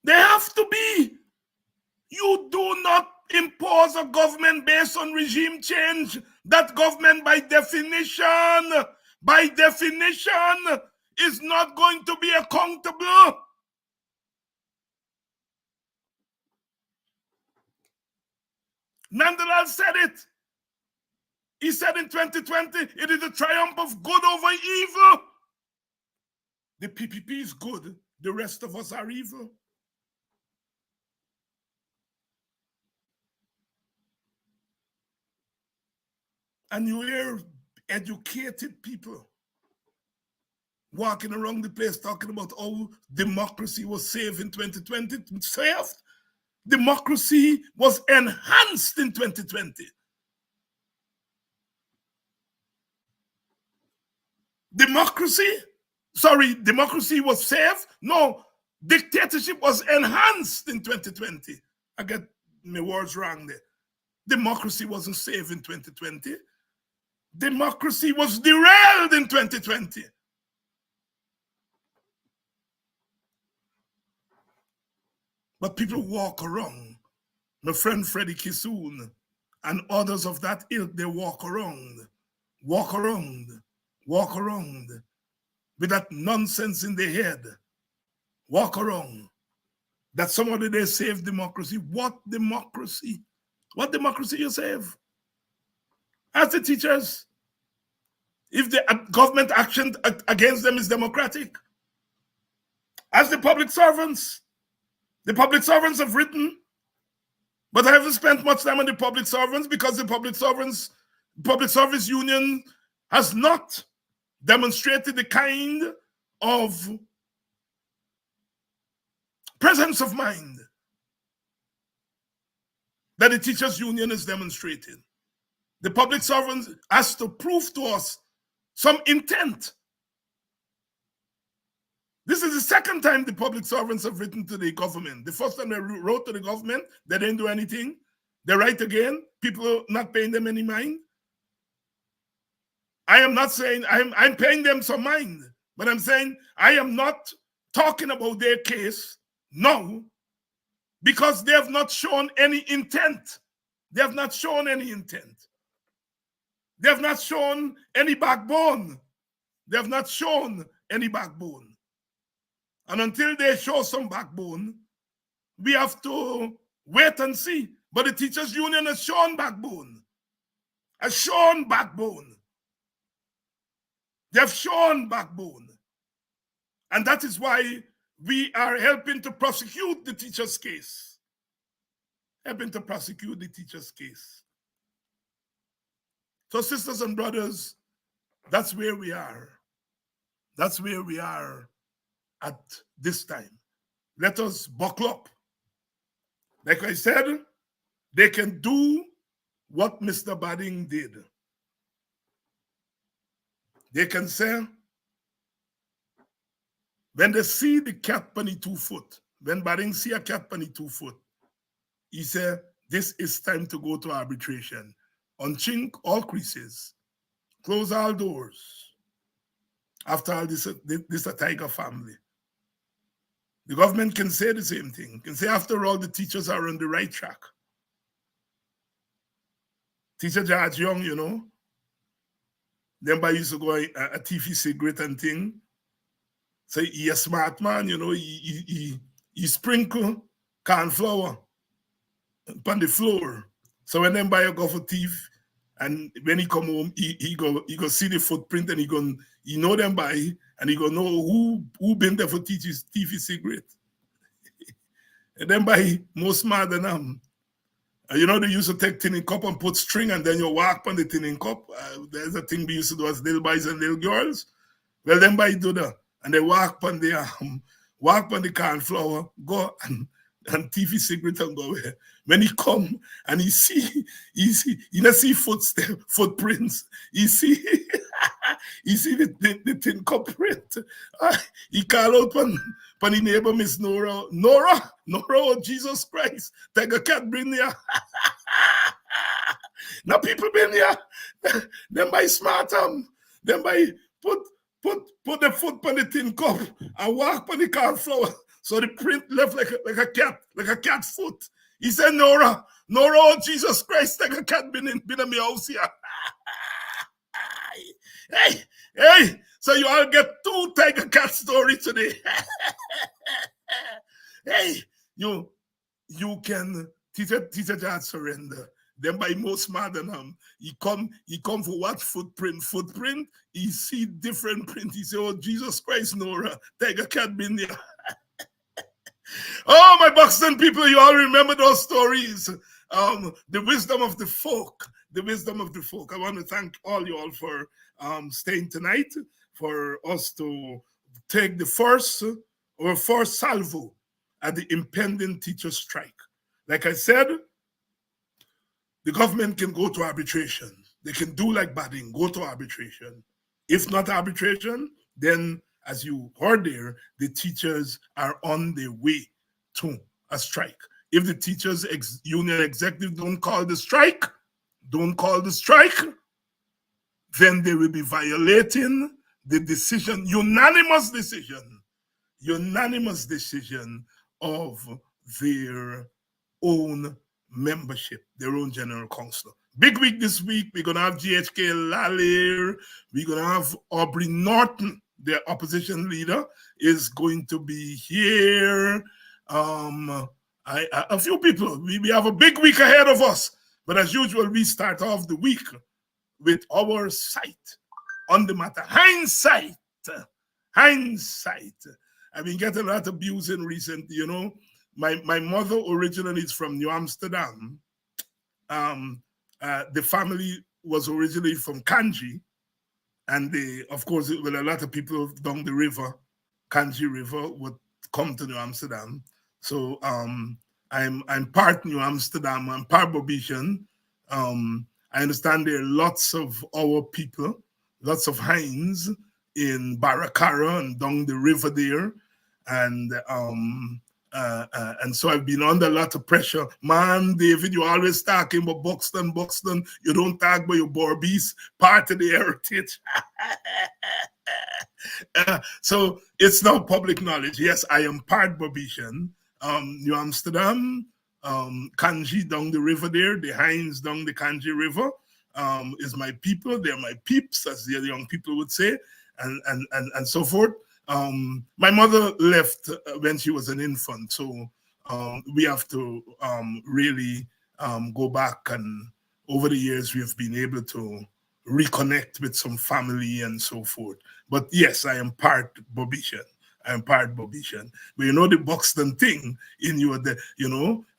They have to be. You do not impose a government based on regime change. That government, by definition, is not going to be accountable. Mandela said it. He said in 2020, it is a triumph of good over evil. The PPP is good. The rest of us are evil. And you hear educated people walking around the place talking about how democracy was saved in 2020. Saved? Democracy was enhanced in 2020. Democracy was saved? No, dictatorship was enhanced in 2020. I get my words wrong there. Democracy wasn't saved in 2020. Democracy was derailed in 2020. But people walk around. My friend Freddie Kissoon and others of that ilk, they walk around with that nonsense in their head. Walk around. That somebody they save democracy. What democracy? What democracy you save? Ask the teachers if the government action against them is democratic. Ask the public servants. The public servants have written, but I haven't spent much time on the public servants because the public service union has not demonstrated the kind of presence of mind that the teachers union has demonstrated. The public servant has to prove to us some intent. This is the second time the public servants have written to the government. The first time they wrote to the government, they didn't do anything. They write again, people are not paying them any mind. I am not saying I'm paying them some mind, but I'm saying I am not talking about their case now because they have not shown any intent. They have not shown any intent. They have not shown any backbone. They have not shown any backbone. And until they show some backbone, we have to wait and see. But the teachers union has shown backbone. Has shown backbone. They have shown backbone. And that is why we are helping to prosecute the teacher's case. Helping to prosecute the teacher's case. So sisters and brothers, that's where we are. That's where we are at this time. Let us buckle up. Like I said, they can do what Mr. Badding did. They can say, when they see the cat on the 2 foot, when Badding see a cat on the 2 foot, he said, this is time to go to arbitration. Unchink all creases, close all doors. After all, this a tiger family. The government can say the same thing. Can say, after all, the teachers are on the right track. Teacher George Young, you know, them by used to go a TV cigarette and thing. So he a smart man, you know, he sprinkle corn flour upon the floor. So when them buy go for thief, and when he come home, he go see the footprint and he know them by, and he go know who been there for TV cigarette. And then by more smart than them. You know, they used to take tin in cup and put string, and then you walk on the tin in cup. There's a thing we used to do as little boys and little girls. Well, them by do that, and they walk on the corn flour, go and TV cigarette and go away. When he come and he not see footprints. He see the tin cup print. He call out on the neighbor, Miss Nora, oh Jesus Christ, take a cat bring here. Now people been here. Them by smart them by put the foot on the tin cup and walk on the corn flour. So the print left like a cat foot. He said, Nora, oh Jesus Christ, take a cat been in my house here. Hey, so you all get 2 tiger cat story today. Hey, you can teacher George surrender. Then by most smart than him, he come for what footprint? He see different print. He say, oh Jesus Christ, Nora, tiger cat been there. Oh, my Buxton people, you all remember those stories. The wisdom of the folk. The wisdom of the folk. I want to thank all you all for staying tonight, for us to take the first salvo at the impending teacher strike. Like I said, the government can go to arbitration. They can do like Badding, go to arbitration. If not arbitration, then as you heard there, the teachers are on their way to a strike. If the teachers union executive don't call the strike, then they will be violating the decision, unanimous decision of their own membership, their own general council. Big week this week. We're going to have GHK Lallier. We're going to have Aubrey Norton, the opposition leader, is going to be here. A few people. We have a big week ahead of us. But as usual, we start off the week with our sight on the matter. Hindsight. I've been getting a lot of abuse in recent, you know. My mother originally is from New Amsterdam. The family was originally from Kanji, and of course, a lot of people down the river, Kanji River, would come to New Amsterdam. So I'm part New Amsterdam, I'm part Bobitian. I understand there are lots of our people, lots of Hinds in Baracara and down the river there, and so I've been under a lot of pressure. Man, David, you always talking about Buxton. You don't talk about your Borbies, part of the heritage. So it's now public knowledge. Yes, I am part Bobitian. New Amsterdam, Kanji down the river there, the Hinds down the Kanji River. is my people. They're my peeps, as the young people would say, and so forth. My mother left when she was an infant, so we have to really go back, and over the years we've been able to reconnect with some family and so forth. But yes, I am part Bobitian. I am part Bobitian. But you know the Buxton thing in you,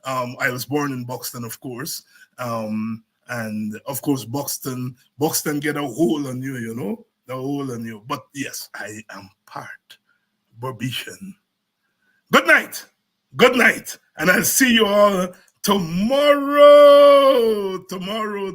I was born in Buxton, of course. And of course, Buxton get a hole on you, the hole on you. But yes, I am part Bobitian. Good night. Good night. And I'll see you all tomorrow. Tomorrow.